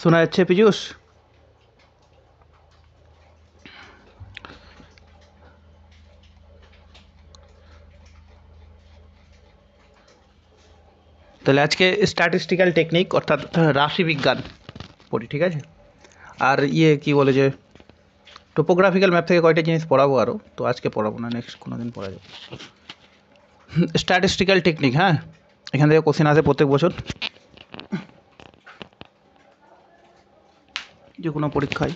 শোনা যাচ্ছে পীযূষ? তাহলে আজকে স্ট্যাটিস্টিক্যাল টেকনিক অর্থাৎ রাশিবিজ্ঞান পড়ি, ঠিক আছে? আর কি বলে যে টোপোগ্রাফিক্যাল ম্যাপ থেকে কয়টা জিনিস পড়াবো আরও, তো আজকে পড়াবো না, নেক্সট কোনো দিন পড়া যাবে। স্ট্যাটিস্টিক্যাল টেকনিক, হ্যাঁ, এখান থেকে কোশ্চেন আসে প্রত্যেক বছর যে কোনো পরীক্ষায়।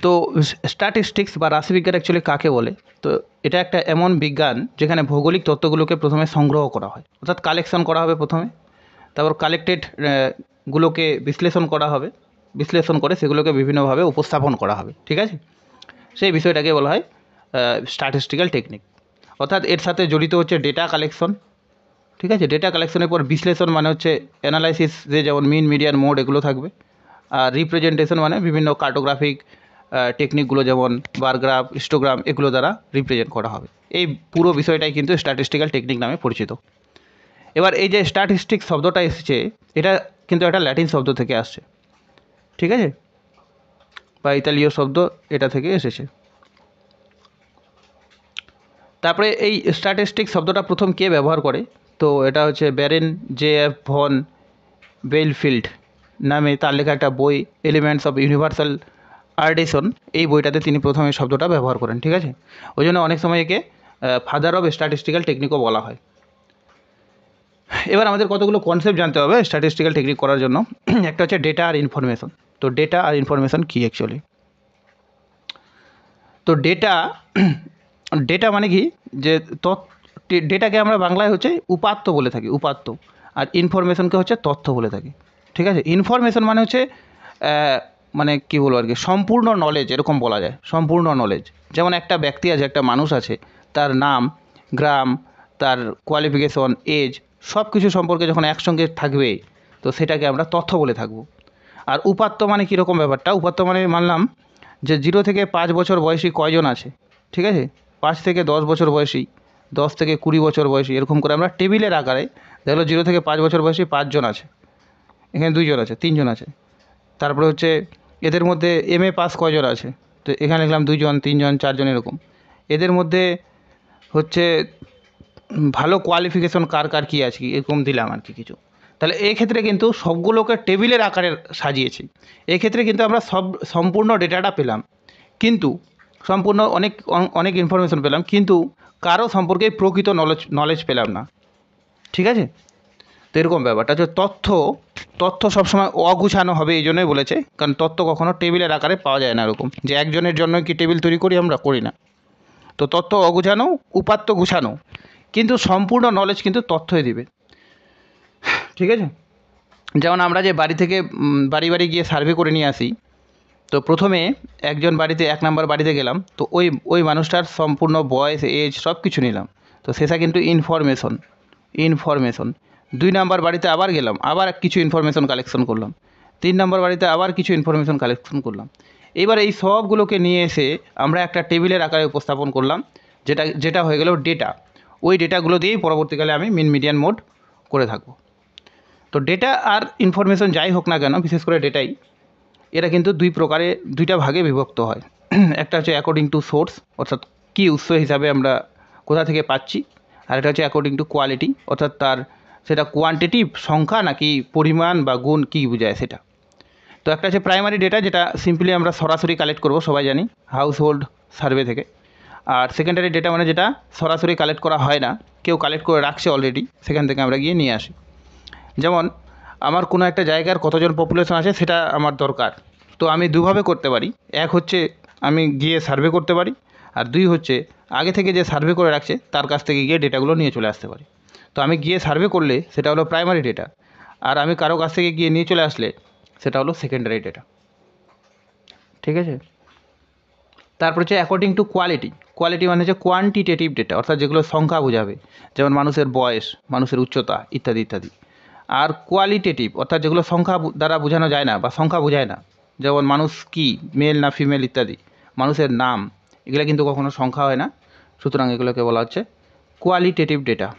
তো স্ট্যাটিস্টিক্স বা রাশিবিজ্ঞান অ্যাকচুয়ালি কাকে বলে? তো এটা একটা এমন বিজ্ঞান যেখানে ভৌগোলিক তথ্যগুলোকে প্রথমে সংগ্রহ করা হয়, অর্থাৎ কালেকশন করা হবে প্রথমে, তারপর কালেক্টেড গুলোকে বিশ্লেষণ করা হবে, বিশ্লেষণ করে সেগুলোকে বিভিন্নভাবে উপস্থাপন করা হবে, ঠিক আছে? সেই বিষয়টাকে বলা হয় স্ট্যাটিস্টিক্যাল টেকনিক। অর্থাৎ এর সাথে জড়িত হচ্ছে ডেটা কালেকশন, ঠিক আছে? ডেটা কালেকশনের পর বিশ্লেষণ মানে হচ্ছে অ্যানালাইসিস, যে যেমন মিন, মিডিয়ান, মোড এগুলো থাকবে। আর রিপ্রেজেন্টেশন মানে বিভিন্ন কার্টোগ্রাফিক টেকনিকগুলো যেমন বারগ্রাফ, হিস্টোগ্রাম এগুলো দ্বারা রিপ্রেজেন্ট করা হবে। এই পুরো বিষয়টাই কিন্তু স্ট্যাটিস্টিক্যাল টেকনিক নামে পরিচিত। এবার এই যে স্ট্যাটিস্টিক্স শব্দটা এসেছে, এটা কিন্তু একটা ল্যাটিন শব্দ থেকে আসছে, ঠিক আছে? বা ইতালীয় শব্দ এটা থেকে এসেছে। তারপরে এই স্ট্যাটিস্টিক্স শব্দটা প্রথম কে ব্যবহার করে? তো এটা হচ্ছে ব্যারেন জে.এফ. ভন বেইলফিল্ড নামে তার লেখা একটা বই, এলিমেন্টস অফ ইউনিভার্সাল আর্ডিশন, এই বইটাতে তিনি প্রথমে শব্দটা ব্যবহার করেন, ঠিক আছে? ওই জন্য অনেক সময় একে ফাদার অফ স্ট্যাটিস্টিক্যাল টেকনিকও বলা হয়। এবার আমাদের কতগুলো কনসেপ্ট জানতে হবে স্ট্যাটিস্টিক্যাল টেকনিক করার জন্য। একটা হচ্ছে ডেটা আর ইনফরমেশন। তো ডেটা আর ইনফরমেশন কী অ্যাকচুয়ালি? তো ডেটা মানে কি, যে ডেটাকে আমরা বাংলায় হচ্ছে উপাত্ত বলে থাকি, উপাত্ত। আর ইনফরমেশনকে হচ্ছে তথ্য বলে থাকি, ঠিক আছে? ইনফরমেশন মানে হচ্ছে মানে কী বলবো আর কি, সম্পূর্ণ নলেজ, এরকম বলা যায়, সম্পূর্ণ নলেজ। যেমন একটা ব্যক্তি আছে, একটা মানুষ আছে, তার নাম, গ্রাম, তার কোয়ালিফিকেশন, এজ, সব কিছু সম্পর্কে যখন একসঙ্গে থাকবে, তো সেটাকে আমরা তথ্য বলে থাকবো। আর উপাত্ত মানে কীরকম ব্যাপারটা? উপাত্ত মানে মানলাম যে 0 থেকে 5 বছর বয়সী কয়জন আছে, ঠিক আছে? 5 থেকে 10 বছর বয়সী, 10 থেকে 20 বছর বয়সী, এরকম করে আমরা টেবিলের আকারে দেখলো 0 থেকে 5 বছর বয়সী 5 জন আছে, এখানে 2 জন আছে, 3 জন আছে। তারপরে হচ্ছে এদের মধ্যে MA পাস কয়জন আছে, তো এখানে লিখলাম 2 জন, 3 জন, 4 জন, এরকম। এদের মধ্যে হচ্ছে ভালো কোয়ালিফিকেশন কার কার কী আছে, এরকম দিলাম আর কি কিছু। তাহলে এই ক্ষেত্রে কিন্তু সবগুলোকে টেবিলের আকারে সাজিয়েছি। এক্ষেত্রে কিন্তু আমরা সম্পূর্ণ ডেটাটা পেলাম, কিন্তু সম্পূর্ণ অনেক ইনফরমেশন পেলাম, কিন্তু কারো সম্পর্কে প্রকৃত নলেজ পেলাম না, ঠিক আছে? তো এরকম ব্যাপারটা যে তথ্য সবসময় অগুছানো হবে, এই জন্যই বলেছে, কারণ তথ্য কখনো টেবিলের আকারে পাওয়া যায় না, এরকম যে একজনের জন্য কি টেবিল তৈরি করি, আমরা করি না। তো তথ্য অগুছানো, উপাত্ত গুছানো, কিন্তু সম্পূর্ণ নলেজ কিন্তু তথ্যই দিবে, ঠিক আছে? যেমন আমরা যে বাড়ি থেকে বাড়ি বাড়ি গিয়ে সার্ভে করে নিয়ে আসি, তো প্রথমে একজন বাড়িতে 1 নাম্বার বাড়িতে গেলাম, তো ওই মানুষটার সম্পূর্ণ বয়স, এজ সব কিছু নিলাম, তো সেটা কিন্তু ইনফরমেশন। 2 নাম্বার বাড়িতে আবার গেলাম, আবার কিছু ইনফরমেশন কালেকশন করলাম, 3 নাম্বার বাড়িতে আবার কিছু ইনফরমেশন কালেকশন করলাম। এবার এই সবগুলোকে নিয়ে এসে আমরা একটা টেবিলের আকারে উপস্থাপন করলাম, যেটা হয়ে গেল ডেটা। ওই ডেটাগুলো দিয়েই পরবর্তীকালে আমি মিন, মিডিয়ান, মোড করে থাকবো। তো ডেটা আর ইনফরমেশন যাই হোক না কেন, বিশেষ করে ডেটাই, এরা কিন্তু দুইটা ভাগে বিভক্ত হয়। একটা হচ্ছে অ্যাকর্ডিং টু সোর্স, অর্থাৎ কী উৎস হিসাবে আমরা কোথা থেকে পাচ্ছি। আর এটা হচ্ছে অ্যাকর্ডিং টু কোয়ালিটি, অর্থাৎ সেটা কোয়ান্টিটিভ, সংখ্যা নাকি পরিমাণ বা গুণ, কী বোঝায় সেটা। তো একটা হচ্ছে প্রাইমারি ডেটা, যেটা সিম্পলি আমরা সরাসরি কালেক্ট করব, সবাই জানি, হাউস হোল্ড সার্ভে থেকে। আর সেকেন্ডারি ডেটা মানে যেটা সরাসরি কালেক্ট করা হয় না, কেউ কালেক্ট করে রাখছে অলরেডি, সেখান থেকে আমরা গিয়ে নিয়ে আসি। যেমন আমার কোনো একটা জায়গার কতজন পপুলেশন আছে সেটা আমার দরকার, তো আমি দুভাবে করতে পারি। এক হচ্ছে আমি গিয়ে সার্ভে করতে পারি, আর 2 হচ্ছে আগে থেকে যে সার্ভে করে রাখছে তার কাছ থেকে গিয়ে ডেটাগুলো নিয়ে চলে আসতে পারি। তো আমি গিয়ে সার্ভে করলে সেটা হলো প্রাইমারি ডেটা, আর আমি কারো কাছ থেকে গিয়ে নিয়ে চলে আসলে সেটা হলো সেকেন্ডারি ডেটা, ঠিক আছে? তারপর হচ্ছে অ্যাকর্ডিং টু কোয়ালিটি। কোয়ালিটি মানে হচ্ছে কোয়ান্টিটেটিভ ডেটা, অর্থাৎ যেগুলো সংখ্যা বোঝাবে, যেমন মানুষের বয়স, মানুষের উচ্চতা, ইত্যাদি ইত্যাদি। আর কোয়ালিটেটিভ, অর্থাৎ যেগুলো সংখ্যা দ্বারা বোঝানো যায় না বা সংখ্যা বোঝায় না, যেমন মানুষ কি, মেল না ফিমেল ইত্যাদি, মানুষের নাম, এগুলো কিন্তু কখনো সংখ্যা হয় না, সুতরাং এগুলোকে বলা হচ্ছে কোয়ালিটেটিভ ডেটা।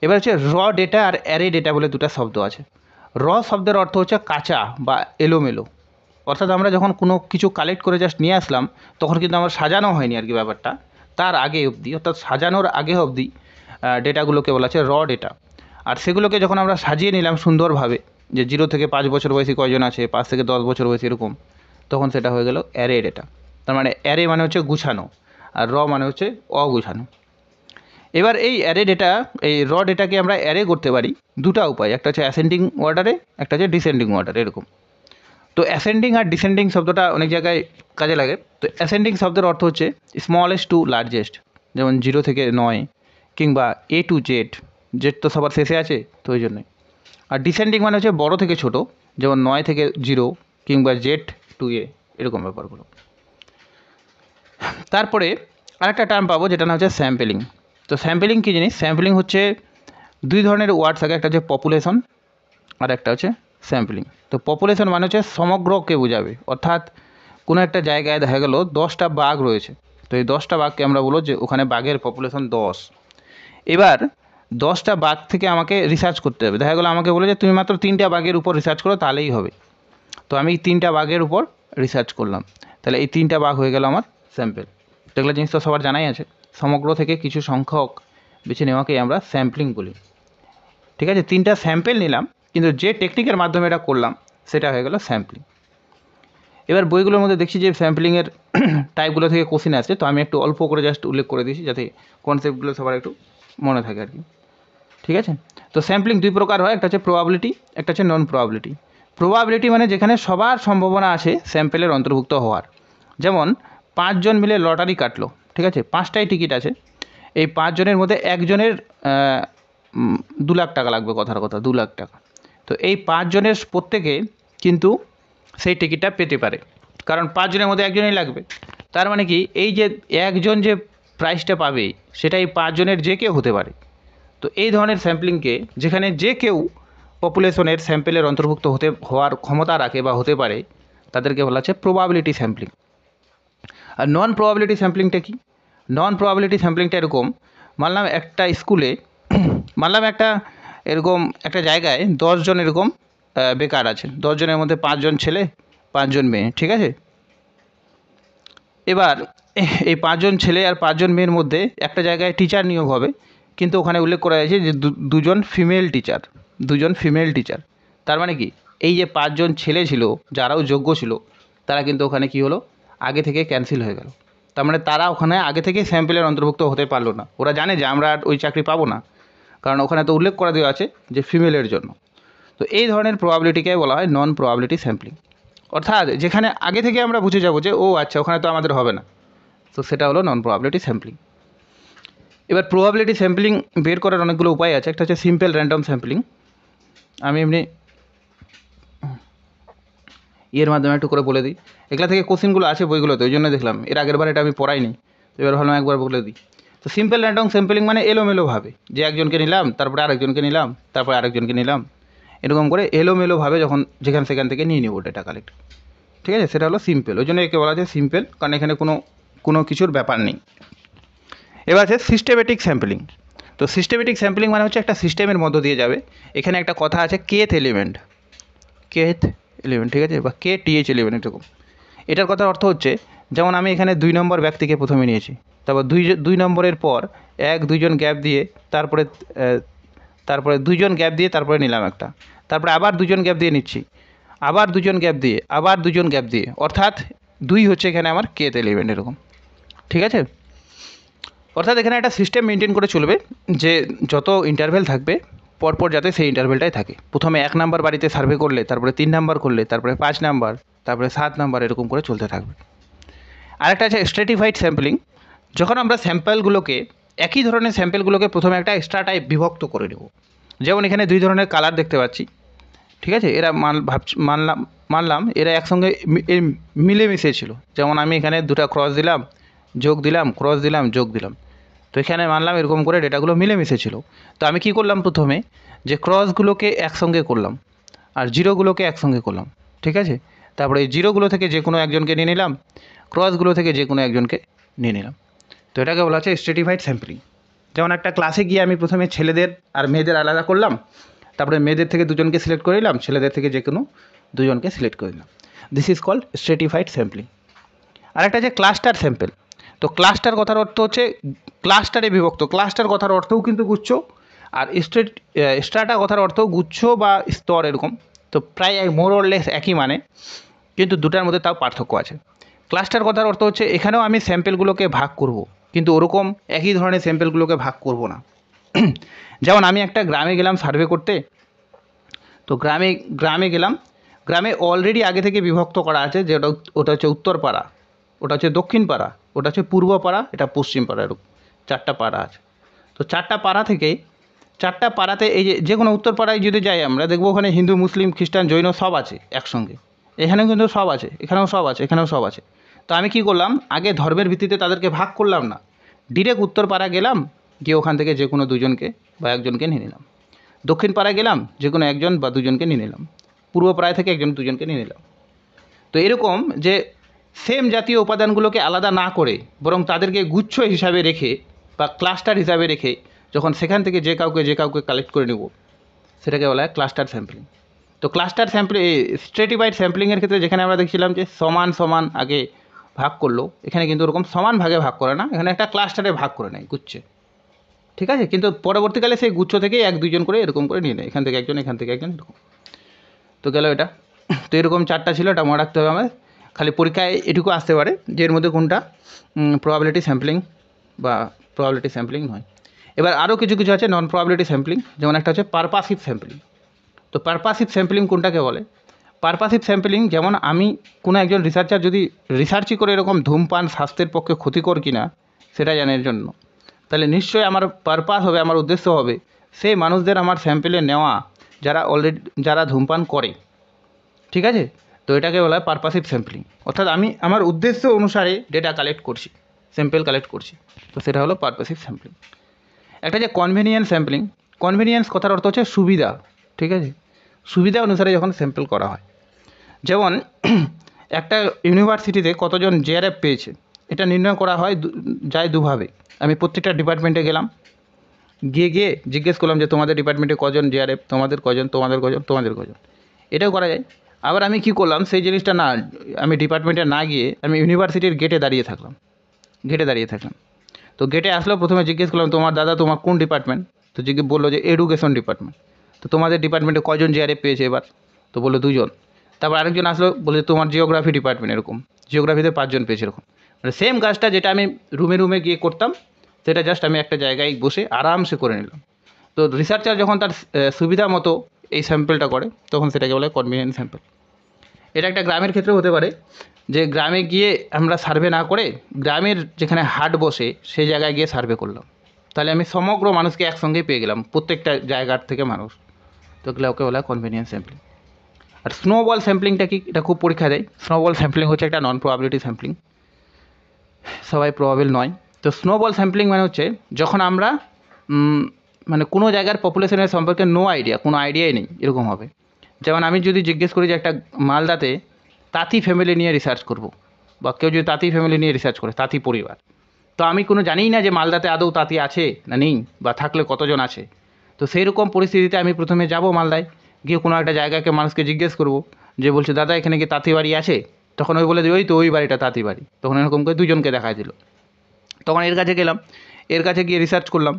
এবার হচ্ছে র ডেটা আর অ্যারে ডেটা বলে দুটো শব্দ আছে। র শব্দের অর্থ হচ্ছে কাঁচা বা এলোমেলো, অর্থাৎ আমরা যখন কোনো কিছু কালেক্ট করে জাস্ট নিয়ে আসলাম তখন কিন্তু আমার সাজানো হয়নি আর কি ব্যাপারটা, তার আগে অবধি অর্থাৎ সাজানোর আগে অবধি ডেটাগুলোকে বলা আছে র ডেটা। আর সেগুলোকে যখন আমরা সাজিয়ে নিলাম সুন্দরভাবে, যে 0 থেকে 5 বছর বয়সী কয়জন আছে, 5 থেকে 10 বছর বয়সী এরকম, তখন সেটা হয়ে গেল অ্যারে ডেটা। তার মানে অ্যারে মানে হচ্ছে গুছানো, আর র মানে হচ্ছে অগুছানো। এবার এই অ্যারে ডেটা, এই র ডেটাকে আমরা অ্যারে করতে পারি দুটো উপায়, একটা হচ্ছে অ্যাসেন্ডিং অর্ডারে, একটা হচ্ছে ডিসেন্ডিং অর্ডারে এরকম। তো অ্যাসেন্ডিং আর ডিসেন্ডিং শব্দটা অনেক জায়গায় কাজে লাগে। তো অ্যাসেন্ডিং শব্দের অর্থ হচ্ছে স্মলেস্ট টু লার্জেস্ট, যেমন 0 থেকে 9, কিংবা A to Z, জেড তো সবার শেষে আছে তো ওই জন্যই। আর ডিসেন্ডিং মানে হচ্ছে বড় থেকে ছোট, যেমন 9 থেকে 0, কিংবা Z to A, এরকম ব্যাপারগুলো। তারপরে আরেকটা টার্ম পাবো যেটা না হচ্ছে স্যাম্পেলিং। তো স্যাম্পেলিং কী জিনিস? স্যাম্পেলিং হচ্ছে দুই ধরনের ওয়ার্ডস থাকে, একটা হচ্ছে পপুলেশন আর একটা হচ্ছে স্যাম্পলিং। তো পপুলেশন মানে হচ্ছে সমগ্রকে বোঝাবে, অর্থাৎ কোনো একটা জায়গায় দেখা গেল 10টা বাঘ রয়েছে, তো এই 10টা বাঘকে আমরা বলবো যে ওখানে বাঘের পপুলেশন 10। এবার 10টা বাঘ থেকে আমাকে রিসার্চ করতে হবে, দেখা গেলো আমাকে বলে যে তুমি মাত্র 3টা বাঘের উপর রিসার্চ করো তাহলেই হবে। তো আমি 3টা বাঘের উপর রিসার্চ করলাম, তাহলে এই 3টা বাঘ হয়ে গেল আমার স্যাম্পেল। তো এগুলো জিনিস তো সবার জানাই আছে, সমগ্র থেকে কিছু সংখ্যক বেছে নেওয়াকেই আমরা স্যাম্পলিং বলি। ঠিক আছে, 3টা স্যাম্পেল নিলাম, কিন্তু যে টেকনিকের মাধ্যমে এটা করলাম সেটা হয়ে গেল স্যাম্পলিং। এবার বইগুলোর মধ্যে দেখছি যে স্যাম্পলিংয়ের টাইপগুলো থেকে কোশ্চেন আসছে, তো আমি একটু অল্প করে জাস্ট উল্লেখ করে দিয়েছি যাতে কনসেপ্টগুলো সবার একটু মনে থাকে আর কি। ঠিক আছে, তো স্যাম্পলিং দুই প্রকার হয়, একটা হচ্ছে প্রবাবিলিটি, একটা হচ্ছে নন প্রবাবিলিটি। প্রবাবিলিটি মানে যেখানে সবার সম্ভাবনা আছে স্যাম্পেলের অন্তর্ভুক্ত হওয়ার। যেমন 5 জন মিলে লটারি কাটলো, ঠিক আছে, 5টাই টিকিট আছে, এই 5 জনের মধ্যে একজনের 2 লাখ টাকা লাগবে, কথার কথা 2 লাখ টাকা। তো এই 5 জনের প্রত্যেকে কিন্তু সেই টিকিটটা পেতে পারে, কারণ 5 জনের মধ্যে একজনই লাগবে। তার মানে কি, এই যে একজন যে প্রাইজটা পাবে সেটা এই 5 জনের যে কেউ হতে পারে। তো এই ধরনের স্যাম্পলিংকে, যেখানে যে কেউ পপুলেশনের স্যাম্পেলের অন্তর্ভুক্ত হওয়ার ক্ষমতা রাখে বা হতে পারে, তাদেরকে বলা হচ্ছে প্রবাবিলিটি স্যাম্পলিং। আর নন প্রবাবিলিটি স্যাম্পলিংটা কি? নন প্রবাবিলিটি স্যাম্পলিংটা এরকম, মানলাম একটা স্কুলে মানলাম এরকম একটা জায়গায় 10 জন এরকম বেকার আছে, 10 জনের মধ্যে 5 জন ছেলে 5 জন মেয়ে, ঠিক আছে। এবার এই 5 জন ছেলে আর 5 জন মেয়ের মধ্যে একটা জায়গায় টিচার নিয়োগ হবে, কিন্তু ওখানে উল্লেখ করা হয়েছে যে দুজন ফিমেল টিচার। তার মানে কি, এই যে 5 জন ছেলে ছিল যারাও যোগ্য ছিল, তারা কিন্তু ওখানে কি হলো, আগে থেকে ক্যান্সেল হয়ে গেল। তার মানে তারা ওখানে আগে থেকে স্যাম্পেলের অন্তর্ভুক্ত হতে পারলো না, ওরা জানে যে আমরা ওই চাকরি পাবো না, কারণ ওখানে তো উল্লেখ করা দেওয়া আছে যে ফিমেলের জন্য। তো এই ধরনের প্রবাবিলিটিকে বলা হয় নন প্রবাবিলিটি স্যাম্পলিং, অর্থাৎ যেখানে আগে থেকে আমরা বুঝে যাবো যে ও আচ্ছা ওখানে তো আমাদের হবে না, তো সেটা হলো নন প্রবাবিলিটি স্যাম্পলিং। এবার প্রবাবিলিটি স্যাম্পলিং বের করার অনেকগুলো উপায় আছে, একটা হচ্ছে সিম্পল র্যান্ডম স্যাম্পলিং। আমি এমনি এর মাধ্যমে একটু করে বলে দিই, এগুলা থেকে কোশ্চেনগুলো আছে বইগুলোতে, ওই জন্য দেখলাম, এর আগের বার এটা আমি পড়াইনি, তো এবার ভালো একবার বলে দিই। তো সিম্পল র্যান্ডম স্যাম্পলিং মানে এলোমেলোভাবে, যে একজনকে নিলাম তারপরে আরেকজনকে নিলাম তারপরে আরেকজনকে নিলাম, এরকম করে এলোমেলোভাবে যখন যেখান সেখান থেকে নিয়ে নেবো ডেটা কালেক্ট। ঠিক আছে, সেটা হলো সিম্পল, ওই জন্য একে বলা যায় সিম্পল, কারণ এখানে কোনো কিছুর ব্যাপার নেই। এবার আছে সিস্টেমেটিক স্যাম্পলিং। তো সিস্টেমেটিক স্যাম্পলিং মানে হচ্ছে একটা সিস্টেমের মধ্য দিয়ে যাবে। এখানে একটা কথা আছে কেথ এলিমেন্ট, ঠিক আছে, বা KTH11 এরকম। এটার কথার অর্থ হচ্ছে, যেমন আমি এখানে 2 নম্বর ব্যক্তিকে প্রথমে নিয়েছি, তারপর 2 নম্বরের পর 1-2 জন গ্যাপ দিয়ে তারপরে 2 জন গ্যাপ দিয়ে তারপরে নিলাম একটা, তারপরে আবার 2 জন গ্যাপ দিয়ে নিচ্ছি, আবার 2 জন গ্যাপ দিয়ে, আবার 2 জন গ্যাপ দিয়ে, অর্থাৎ 2 হচ্ছে এখানে আমার কেথ এলিমেন্ট এরকম। ঠিক আছে, অর্থাৎ এখানে একটা সিস্টেম মেনটেন করে চলবে যে যত ইন্টারভেল থাকবে পরপর যাতে সেই ইন্টারভেলটাই থাকে। প্রথমে 1 নাম্বার বাড়িতে সার্ভে করলে, তারপরে 3 নাম্বার করলে, তারপরে 5 নাম্বার, তারপরে 7 নাম্বার, এরকম করে চলতে থাকবে। আরেকটা আছে স্ট্র্যাটিফাইড স্যাম্পলিং। যখন আমরা স্যাম্পলগুলোকে, একই ধরনের স্যাম্পলগুলোকে প্রথমে একটা এক্সট্রা টাইপ বিভক্ত করে নেব। যেমন এখানে 2 ধরনের কালার দেখতে পাচ্ছি, ঠিক আছে, এরা মানলাম এরা একসঙ্গে মিলেমিশে ছিল। যেমন আমি এখানে 2টা ক্রস দিলাম, যোগ দিলাম, ক্রস দিলাম, যোগ দিলাম, তো এখানে মানলাম এরকম করে ডেটাগুলো মিলেমিশে ছিল। তো আমি কি করলাম, প্রথমে যে ক্রসগুলোকে একসঙ্গে করলাম আর জিরোগুলোকে একসঙ্গে করলাম, ঠিক আছে। তারপরে এই জিরোগুলো থেকে যে কোনো একজনকে নিয়ে নিলাম, ক্রসগুলো থেকে যে কোনো একজনকে নিয়ে নিলাম। তো এটাকে বলা হচ্ছে স্ট্র্যাটিফাইড স্যাম্পলিং। যেমন একটা ক্লাসে গিয়ে আমি প্রথমে ছেলেদের আর মেয়েদের আলাদা করলাম, তারপরে মেয়েদের থেকে দুজনকে সিলেক্ট করে নিলাম, ছেলেদের থেকে যে কোনো দুজনকে সিলেক্ট করে নিলাম। This is called stratified sampling. আরেকটা যে ক্লাস্টার স্যাম্পল। তো ক্লাস্টার কথার অর্থ হচ্ছে ক্লাস্টারে বিভক্ত। ক্লাস্টার কথার অর্থও কিন্তু গুচ্ছ, আর স্ট্রাটা কথার অর্থ গুচ্ছ বা স্তর এরকম। তো প্রায় মোর অর লেস একই মানে, কিন্তু দুটার মধ্যে তাও পার্থক্য আছে। ক্লাস্টার কথার অর্থ হচ্ছে এখানেও আমি স্যাম্পেলগুলোকে ভাগ করব, কিন্তু ওরকম একই ধরনের স্যাম্পেলগুলোকে ভাগ করব না। যেমন আমি একটা গ্রামে গেলাম সার্ভে করতে, তো গ্রামে গেলাম, গ্রামে অলরেডি আগে থেকে বিভক্ত করা আছে, যে ওটা হচ্ছে উত্তরপাড়া, ওটা হচ্ছে দক্ষিণ পাড়া, ওটা হচ্ছে পূর্ব পাড়া, এটা পশ্চিম পাড়া, এরকম 4টা পাড়া আছে। তো 4টা পাড়া থেকে 4টা পাড়াতে এই যে কোনো উত্তরপাড়ায় যদি যাই আমরা দেখবো ওখানে হিন্দু, মুসলিম, খ্রিস্টান, জৈন সব আছে একসঙ্গে। এখানেও কিন্তু সব আছে, এখানেও সব আছে, এখানেও সব আছে। তো আমি কি করলাম, আগে ধর্মের ভিত্তিতে তাদেরকে ভাগ করলাম না, ডিরেক্ট উত্তরপাড়া গেলাম, গিয়ে ওখান থেকে যে কোনো দুজনকে বা একজনকে নিয়ে নিলাম। দক্ষিণ পাড়ায় গেলাম, যে কোনো একজন বা দুজনকে নিয়ে নিলাম। পূর্ব পাড়ায় থেকে একজন দুজনকে নিয়ে নিলাম। তো এরকম যে সেম জাতীয় উপাদানগুলোকে আলাদা না করে, বরং তাদেরকে গুচ্ছ হিসাবে রেখে বা ক্লাস্টার হিসাবে রেখে যখন সেখান থেকে যে কাউকে কালেক্ট করে নেব, সেটাকে বলা হয় ক্লাস্টার স্যাম্পলিং। তো ক্লাস্টার স্যাম্পলিং, স্ট্রেটিফাইড স্যাম্পলিংয়ের ক্ষেত্রে যেখানে আমরা দেখছিলাম যে সমান সমান আগে ভাগ করলো, এখানে কিন্তু ওরকম সমান ভাগে ভাগ করে না, এখানে একটা ক্লাস্টারে ভাগ করে নেয় গুচ্ছে। ঠিক আছে, কিন্তু পরবর্তীকালে সেই গুচ্ছ থেকেই 1-2 জন করে এরকম করে নিয়ে নেয়, এখান থেকে একজন, এখান থেকে একজন, এরকম। তো গেল এটা। তো এরকম 4টা ছিল, এটা মনে রাখতে হবে আমাদের। খালি পরীক্ষায় এটুকু আসতে পারে যে এর মধ্যে কোনটা প্রবাবিলিটি স্যাম্পলিং বা প্রবাবিলিটি স্যাম্পলিং নয়। এবার আরও কিছু কিছু আছে নন প্রবাবিলিটি স্যাম্পলিং, যেমন একটা হচ্ছে পারপাসিভ স্যাম্পলিং। তো পারপাসিভ স্যাম্পলিং কোনটাকে বলে? পারপাসিভ স্যাম্পলিং, যেমন আমি কোনো একজন রিসার্চার যদি রিসার্চই করে এরকম ধূমপান স্বাস্থ্যের পক্ষে ক্ষতিকর কিনা সেটা জানার জন্য, তাহলে নিশ্চয়ই আমার পারপাস হবে, আমার উদ্দেশ্য হবে সেই মানুষদের আমার স্যাম্পেলে নেওয়া যারা ধূমপান করে। ঠিক আছে, তো এটাকে বলা হয় পারপাসিভ স্যাম্পলিং। অর্থাৎ আমি আমার উদ্দেশ্য অনুসারে ডেটা কালেক্ট করছি, স্যাম্পেল কালেক্ট করছি, তো সেটা হলো পারপাসিভ স্যাম্পলিং। একটা যে কনভেনিয়েন্স স্যাম্পলিং, কনভেনিয়েন্স কথার অর্থ হচ্ছে সুবিধা। ঠিক আছে, সুবিধা অনুসারে যখন স্যাম্পল করা হয়। যেমন একটা ইউনিভার্সিটিতে কতজন জেআরএফ পেয়েছে এটা নির্ণয় করা হয় যায় দুভাবে। আমি প্রত্যেকটা ডিপার্টমেন্টে গেলাম, গিয়ে জিজ্ঞেস করলাম যে তোমাদের ডিপার্টমেন্টে কজন জেআরএফ, তোমাদের কজন, তোমাদের কজন, তোমাদের কজন, এটাও করা যায়। আবার আমি কি করলাম, সেই জিনিসটা না, আমি ডিপার্টমেন্টে না গিয়ে আমি ইউনিভার্সিটির গেটে দাঁড়িয়ে থাকলাম। তো গেটে আসলো, প্রথমে জিজ্ঞেস করলাম তোমার কোন ডিপার্টমেন্ট? তো বললো যে এডুকেশন ডিপার্টমেন্ট। তো তোমাদের ডিপার্টমেন্টে কজন জেআরএফ পেয়েছে এবার? তো বললো 2জন। তারপর আরেকজন আসলো, বলে তোমার জিওগ্রাফি ডিপার্টমেন্ট, এরকম জিওগ্রাফিতে 5জন পেয়েছে, এরকম। মানে সেম কাজটা যেটা আমি রুমে গিয়ে করতাম, সেটা জাস্ট আমি একটা জায়গায় বসে আরামসে করে নিলাম। তো রিসার্চার যখন তার সুবিধা মতো এই স্যাম্পলটা করে, তখন সেটাকে বলে কনভিনিয়েন্ট স্যাম্পল। এটা একটা গ্রামের ক্ষেত্রেও হতে পারে, যে গ্রামে গিয়ে আমরা সার্ভে না করে গ্রামের যেখানে হাট বসে সেই জায়গায় গিয়ে সার্ভে করলাম, তাহলে আমি সমগ্র মানুষকে একসঙ্গেই পেয়ে গেলাম, প্রত্যেকটা জায়গার থেকে মানুষ। তো ওকে বলা হয় কনভিনিয়েন্স স্যাম্পলিং। আর স্নোবল স্যাম্পলিংটা কি, এটা খুব পরীক্ষা দেয়। স্নোবল স্যাম্পলিং হচ্ছে একটা নন প্রবাবিলিটি স্যাম্পলিং, সবাই প্রবাবিল নয়। তো স্নোবল স্যাম্পলিং মানে হচ্ছে যখন আমরা মানে কোনো জায়গার পপুলেশনের সম্পর্কে কোনো আইডিয়াই নেই, এরকম হবে। যেমন আমি যদি জিজ্ঞেস করি যে একটা মালদাতে তাঁতি ফ্যামিলি নিয়ে রিসার্চ করব, বা কেউ যদি তাঁতি ফ্যামিলি নিয়ে রিসার্চ করে, তাঁতি পরিবার, তো আমি কোনো জানিই না যে মালদাতে আদৌ তাঁতি আছে না নেই, বা থাকলে কতজন আছে। তো সেই রকম পরিস্থিতিতে আমি প্রথমে যাব মালদায়, গিয়ে কোনো একটা জায়গাকে মানুষকে জিজ্ঞেস করব, যে বলছে দাদা এখানে কি তাঁতি বাড়ি আছে? তখন ওই বলে ওই তো ওই বাড়িটা তাঁতি বাড়ি। তখন এরকম করে 2জনকে দেখায় দিল। তখন এর কাছে গেলাম, এর কাছে গিয়ে রিসার্চ করলাম,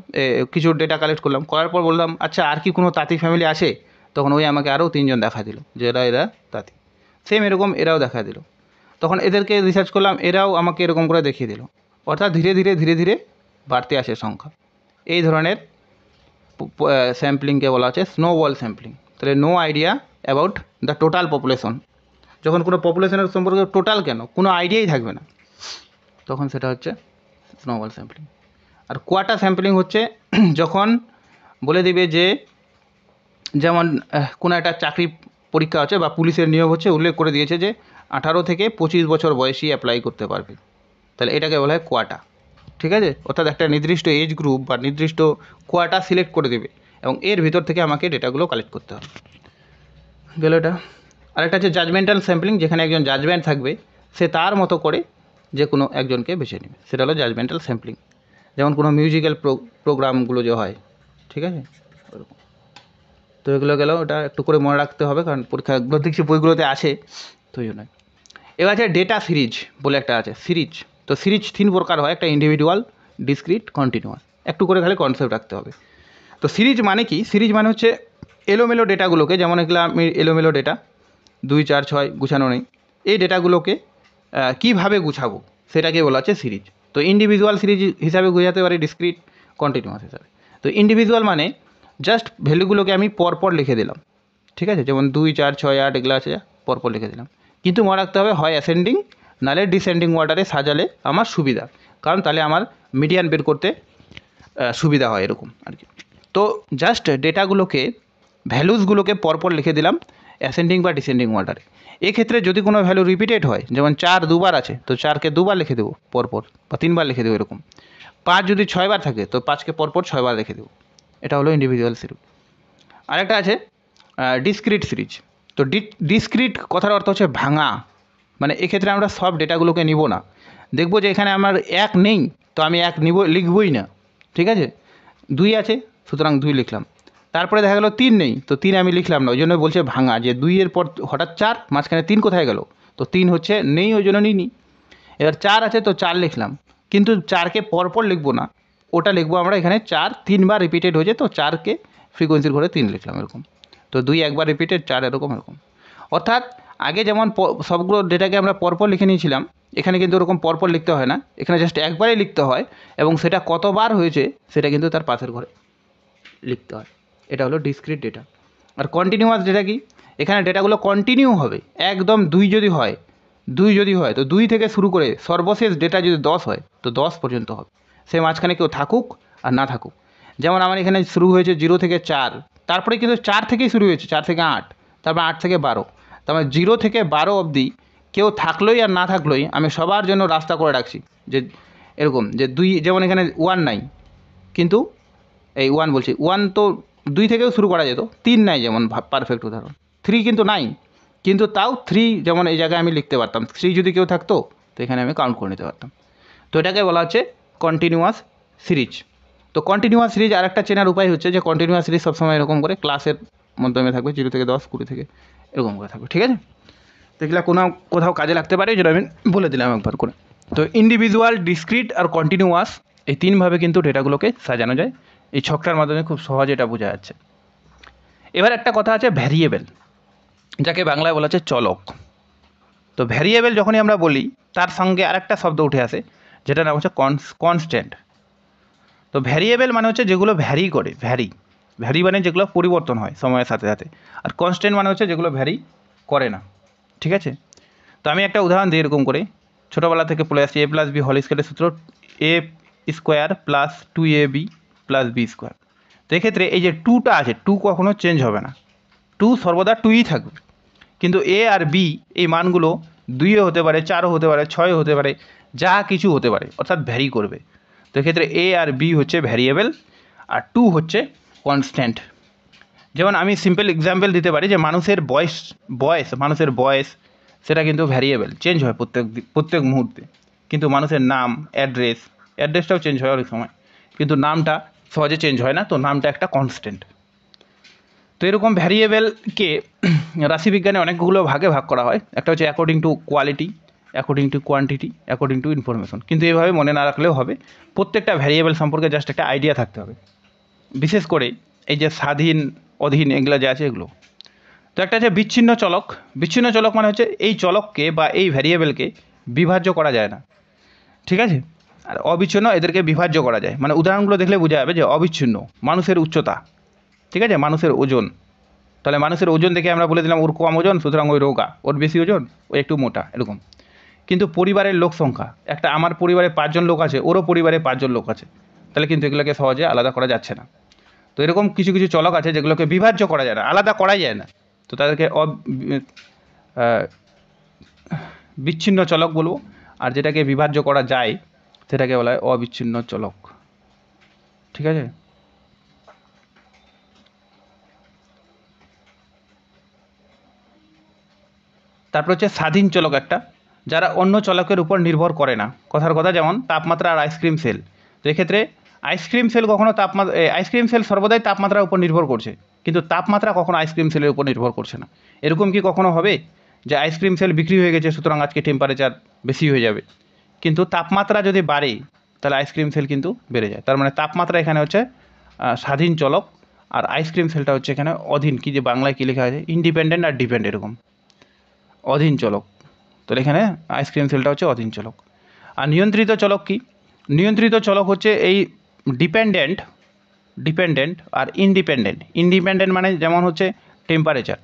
কিছু ডেটা কালেক্ট করলাম, করার পর বললাম আচ্ছা আর কি কোনো তাঁতি ফ্যামিলি আছে? তখন ওই আমাকে আরও 3জন দেখা দিল, যে এরা তাঁতি। সেম এরকম এরাও দেখা দিল। তখন এদেরকে রিসার্চ করলাম, এরাও আমাকে এরকম করে দেখিয়ে দিল। অর্থাৎ ধীরে ধীরে বাড়তে আসে সংখ্যা। এই ধরনের স্যাম্পলিংকে বলা হচ্ছে স্নোবল স্যাম্পলিং। তাহলে no idea about the total population, যখন কোনো পপুলেশনের সম্পর্কে টোটাল কেন কোনো আইডিয়াই থাকবে না, তখন সেটা হচ্ছে স্নোবল স্যাম্পলিং। আর কোয়ার্টার স্যাম্পলিং হচ্ছে যখন বলে দিবে যে, যেমন কোনো একটা চাকরি পরীক্ষা আছে বা পুলিশের নিয়োগ হচ্ছে, উল্লেখ করে দিয়েছে যে 18 থেকে 25 বছর বয়সী অ্যাপ্লাই করতে পারবে, তাহলে এটাকে বলা হয় কোয়াটা। ঠিক আছে, অর্থাৎ একটা নির্দিষ্ট এজ গ্রুপ বা নির্দিষ্ট কোয়াটা সিলেক্ট করে দেবে, এবং এর ভিতর থেকে আমাকে ডেটাগুলো কালেক্ট করতে হবে। গেল এটা। আরেকটা হচ্ছে জাজমেন্টাল স্যাম্পলিং, যেখানে একজন জাজমেন্ট থাকবে, সে তার মতো করে যে কোনো একজনকে বেছে নেবে, সেটা হলো জাজমেন্টাল স্যাম্পলিং। যেমন কোনো মিউজিক্যাল প্রোগ্রামগুলো যে হয়, ঠিক আছে, ওরকম। তো তো এগুলো গেল, ওটা একটু করে মনে রাখতে হবে, কারণ পরীক্ষাগুলো দেখছি বইগুলোতে আছে, তো ওই জন্য। এবার আছে ডেটা সিরিজ বলে একটা আছে, সিরিজ। তো সিরিজ 3 প্রকার হয়, একটা ইন্ডিভিজুয়াল, ডিসক্রিট, কন্টিনিউয়াস। একটু করে খালি কনসেপ্ট রাখতে হবে। তো সিরিজ মানে কি? সিরিজ মানে হচ্ছে এলোমেলো ডেটাগুলোকে, যেমন এগুলো আমি এলোমেলো ডেটা 2 4 6 গুছানো নেই, এই ডেটাগুলোকে কীভাবে গুছাবো সেটাকে বলা হচ্ছে সিরিজ। তো ইন্ডিভিজুয়াল সিরিজ হিসাবে গুছাতে পারি, ডিসক্রিট, কন্টিনিউয়াস হিসাবে। তো ইন্ডিভিজুয়াল মানে জাস্ট ভ্যালুগুলোকে আমি পরপর লিখে দিলাম, ঠিক আছে, যেমন 2 4 6 8 এগুলো আছে, পরপর লিখে দিলাম। কিন্তু মনে রাখতে হবে হয় অ্যাসেন্ডিং নাহলে ডিসেন্ডিং অর্ডারে সাজালে আমার সুবিধা, কারণ তাহলে আমার মিডিয়ান বের করতে সুবিধা হয়, এরকম আর কি। তো জাস্ট ডেটাগুলোকে, ভ্যালুসগুলোকে পরপর লিখে দিলাম অ্যাসেন্ডিং বা ডিসেন্ডিং অর্ডারে। এক্ষেত্রে যদি কোনো ভ্যালু রিপিটেড হয়, যেমন 4 দুবার আছে, তো 4কে 2বার লিখে দেবো পরপর, বা 3বার লিখে দেবো এরকম। 5 যদি 6বার থাকে, তো 5কে পরপর 6বার লিখে দেবো। এটা হলো ইন্ডিভিজুয়াল সিরিজ। আরেকটা আছে ডিসক্রিট সিরিজ। তো ডিসক্রিট কথার অর্থ হচ্ছে ভাঙা, মানে এক্ষেত্রে আমরা সব ডেটাগুলোকে নিব না, দেখব যে এখানে আমার 1 নেই, তো আমি 1 লিখবই না, ঠিক আছে। 2 আছে, সুতরাং 2 লিখলাম। তারপরে দেখা গেল 3 নেই, তো 3 আমি লিখলাম না, ওই জন্য বলছে ভাঙা, যে 2-এর পর হঠাৎ 4, মাঝখানে 3 কোথায় গেল, তো 3 হচ্ছে নেই, ওই জন্য নিইনি। এবার 4 আছে, তো 4 লিখলাম, কিন্তু 4কে পরপর লিখবো না, ওটা লিখবো আমরা এখানে 4 3বার রিপিটেড হয়েছে, তো 4কে ফ্রিকোয়েন্সির ঘরে 3 লিখলাম এরকম। তো 2 একবার রিপিটেড, 4 এরকম। অর্থাৎ আগে যেমন সবগুলো ডেটাকে আমরা পরপর লিখে নিয়েছিলাম, এখানে কিন্তু ওরকম পরপর লিখতে হয় না, এখানে জাস্ট একবারই লিখতে হয়, এবং সেটা কতবার হয়েছে সেটা কিন্তু তার পাশের ঘরে লিখতে হয়। এটা হলো ডিসক্রিট ডেটা। আর কন্টিনিউয়াস ডেটা কি? এখানে ডেটাগুলো কন্টিনিউ হবে, একদম 2 যদি হয়, তো 2 থেকে শুরু করে সর্বশেষ ডেটা যদি 10 হয়, তো 10 পর্যন্ত হবে, সে মাঝখানে কেউ থাকুক আর না থাকুক। যেমন আমার এখানে শুরু হয়েছে 0 থেকে 4, তারপরে কিন্তু 4 থেকেই শুরু হয়েছে, 4 থেকে 8, তারপর 8 থেকে 12, তারপর 0 থেকে 12 অবধি কেউ থাকলোই আর না থাকলোই আমি সবার জন্য রাস্তা করে রাখছি, যে এরকম যে 2, যেমন এখানে 1 নাই, কিন্তু এই 1 বলছি, 1 তো 2 থেকেও শুরু করা যেত, 3 নাই, যেমন পারফেক্ট উদাহরণ। 3 কিন্তু নাই, কিন্তু তাও 3 যেমন এই জায়গায় আমি লিখতে পারতাম, 3 যদি কেউ থাকতো তো এখানে আমি কাউন্ট করে নিতে পারতাম। তো এটাকে বলা হচ্ছে কন্টিনিউয়াস সিরিজ। তো কন্টিনিউয়াস সিরিজ আরেকটা চেনার উপায় হচ্ছে যে কন্টিনিউয়াস সিরিজ সবসময় এরকম করে ক্লাসের মাধ্যমে থাকবে, 0 থেকে 10, 20 থেকে এরকম করে থাকবে, ঠিক আছে। তো এগুলো কোথাও কাজে লাগতে পারে, যেটা আমি বলে দিলাম একবার করে। তো ইন্ডিভিজুয়াল, ডিসক্রিট আর কন্টিনিউয়াস, এই 3ভাবে কিন্তু ডেটাগুলোকে সাজানো যায়। এই ছকটার মাধ্যমে খুব সহজে এটা বোঝা যাচ্ছে। এবার একটা কথা আছে ভ্যারিয়েবল, যাকে বাংলায় বলা হচ্ছে চলক। তো ভ্যারিয়েবল যখনই আমরা বলি, তার সঙ্গে আরেকটা শব্দ উঠে আসে, যেটা নাম হচ্ছে কনস্ট্যান্ট। তো ভ্যারিয়েবল মানে হচ্ছে যেগুলো ভ্যারি করে, ভ্যারি মানে যেগুলো পরিবর্তন হয় সময়ের সাথে সাথে, আর কনস্ট্যান্ট মানে হচ্ছে যেগুলো ভ্যারি করে না, ঠিক আছে। তো আমি একটা উদাহরণ দিই এরকম করে, ছোটোবেলা থেকে পড়ে আসছি, a+b হোল স্কোয়ারের সূত্র a² + 2ab + b²। তো এক্ষেত্রে এই যে 2টা আছে, 2 কখনো চেঞ্জ হবে না, 2 সর্বদা 2ই থাকবে। কিন্তু a আর b এই মানগুলো 2ও হতে পারে, 4ও হতে পারে, 6ও হতে পারে, যা কিছু হতে পারে, অর্থাৎ ভ্যারি করবে। তো এক্ষেত্রে a আর b হচ্ছে ভ্যারিয়েবল, আর 2 হচ্ছে কনস্ট্যান্ট। যেমন আমি সিম্পল এক্সাম্পল দিতে পারি যে মানুষের বয়স সেটা কিন্তু ভ্যারিয়েবল, চেঞ্জ হয় প্রত্যেক মুহূর্তে। কিন্তু মানুষের নাম, অ্যাড্রেসটাও চেঞ্জ হয় অনেক সময়, কিন্তু নামটা সহজে চেঞ্জ হয় না, তো নামটা একটা কনস্ট্যান্ট। তো এরকম ভ্যারিয়েবলকে রাশিবিজ্ঞানে অনেকগুলো ভাগে ভাগ করা হয়। একটা হচ্ছে according to quality, according to quantity, according to information. কিন্তু এইভাবে মনে না রাখলেও হবে, প্রত্যেকটা ভ্যারিয়েবল সম্পর্কে জাস্ট একটা আইডিয়া থাকতে হবে। বিশেষ করে এই যে স্বাধীন, অধীন, এগুলো যে আছে এগুলো। তো একটা আছে বিচ্ছিন্ন চলক। বিচ্ছিন্ন চলক মানে হচ্ছে এই চলককে বা এই ভ্যারিয়েবলকে বিভাজ্য করা যায় না, ঠিক আছে। আর অবিচ্ছিন্ন, এদেরকে বিভাজ্য করা যায়। মানে উদাহরণগুলো দেখলে বোঝা যাবে যে অবিচ্ছিন্ন, মানুষের উচ্চতা, ঠিক আছে, মানুষের ওজন, তাহলে মানুষের ওজন দেখে আমরা বলে দিলাম ওর কম ওজন, সুতরাং ওই রোগা, ওর বেশি ওজন, ও একটু মোটা, এরকম। কিন্তু পরিবারের লোক সংখ্যা, একটা আমার পরিবারে 5 জন লোক আছে, ওরও পরিবারে 5 জন লোক আছে, তাহলে কিন্তু এগুলোকে সহজে আলাদা করা যাচ্ছে না। তো এরকম কিছু কিছু চলক আছে যেগুলোকে বিভাজ্য করা যায় না, আলাদা করাই যায় না, তো তাদেরকে বিচ্ছিন্ন চলক বলবো। আর যেটাকে বিভাজ্য করা যায় সেটাকে বলা হয় অবিচ্ছিন্ন চলক, ঠিক আছে। তারপর হচ্ছে স্বাধীন চলক একটা, যারা অন্য চলকের উপর নির্ভর করে না। কথার কথা, যেমন তাপমাত্রা আর আইসক্রিম সেল। তো এক্ষেত্রে আইসক্রিম সেল কখনো তাপমাত্রা, আইসক্রিম সেল সর্বদাই তাপমাত্রার উপর নির্ভর করছে, কিন্তু তাপমাত্রা কখনো আইসক্রিম সেলের উপর নির্ভর করছে না। এরকম কি কখনো হবে যে আইসক্রিম সেল বিক্রি হয়ে গেছে সুতরাং আজকে টেম্পারেচার বেশি হয়ে যাবে? কিন্তু তাপমাত্রা যদি বাড়ে তাহলে আইসক্রিম সেল কিন্তু বেড়ে যায়। তার মানে তাপমাত্রা এখানে হচ্ছে স্বাধীন চলক, আর আইসক্রিম সেলটা হচ্ছে এখানে অধীন, কি যে বাংলায় কী লেখা আছে, ইন্ডিপেন্ডেন্ট আর ডিপেন্ড, এরকম অধীন চলক। তো এখানে আইসক্রিম সেলটা হচ্ছে অধীন চলক। আর নিয়ন্ত্রিত চলক কি? নিয়ন্ত্রিত চলক হচ্ছে এই ডিপেন্ডেন্ট আর ইন্ডিপেন্ডেন্ট মানে যেমন হচ্ছে টেম্পারেচার,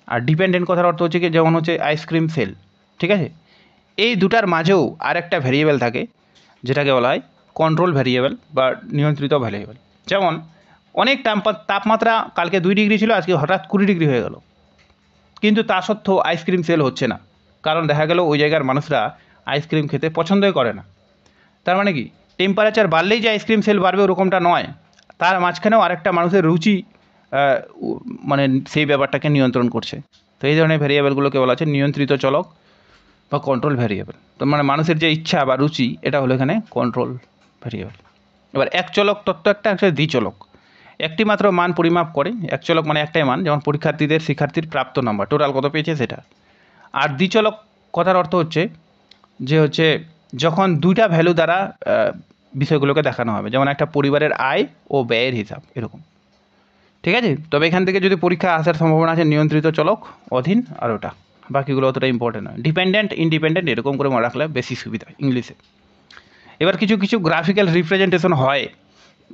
আর ডিপেন্ডেন্ট কথার অর্থ হচ্ছে কি যেমন হচ্ছে আইসক্রিম সেল। ঠিক আছে, এই দুটার মাঝেও আর একটা ভ্যারিয়েবল থাকে যেটাকে বলা হয় কন্ট্রোল ভ্যারিয়েবল বা নিয়ন্ত্রিত ভ্যারিয়েবল। যেমন অনেক তাপমাত্রা কালকে 2 ডিগ্রি ছিল, আজকে হঠাৎ 20 ডিগ্রি হয়ে গেল, কিন্তু তা সত্ত্বেও আইসক্রিম সেল হচ্ছে না, কারণ দেখা গেল ওই জায়গার মানুষরা আইসক্রিম খেতে পছন্দই করে না। তার মানে কি টেম্পারেচার বাড়লেই যে আইসক্রিম সেল বাড়বে ওরকমটা নয়, তার মাঝখানেও আরেকটা মানুষের রুচি মানে সেই ব্যাপারটাকে নিয়ন্ত্রণ করছে। তো এই ধরনের ভ্যারিয়েবলগুলোকে বলা হচ্ছে নিয়ন্ত্রিত চলক বা কন্ট্রোল ভ্যারিয়েবল। তো মানে মানুষের যে ইচ্ছা বা রুচি, এটা হলো এখানে কন্ট্রোল ভ্যারিয়েবল। এবার এক চলক তত্ত্ব একটা হচ্ছে দ্বিচলক, একটি মাত্র মান পরিমাপ করে। এক চলক মানে একটাই মান, যেমন শিক্ষার্থীর প্রাপ্ত নাম্বার টোটাল কত পেয়েছে সেটা। আর দ্বিচলক কথার অর্থ হচ্ছে যে হচ্ছে যখন দুইটা ভ্যালু দ্বারা বিষয়গুলোকে দেখানো হবে, যেমন একটা পরিবারের আয় ও ব্যয়ের হিসাব, এরকম। ঠিক আছে, তবে এখান থেকে যদি পরীক্ষা আসার সম্ভাবনা আছে নিয়ন্ত্রিত চলক, অধীন, আর ওটা, বাকিগুলো অতটা ইম্পর্টেন্ট নয়। ডিপেন্ডেন্ট, ইন্ডিপেন্ডেন্ট এরকম করে মনে রাখলে বেশি সুবিধা ইংলিশে। এবার কিছু গ্রাফিক্যাল রিপ্রেজেন্টেশন হয়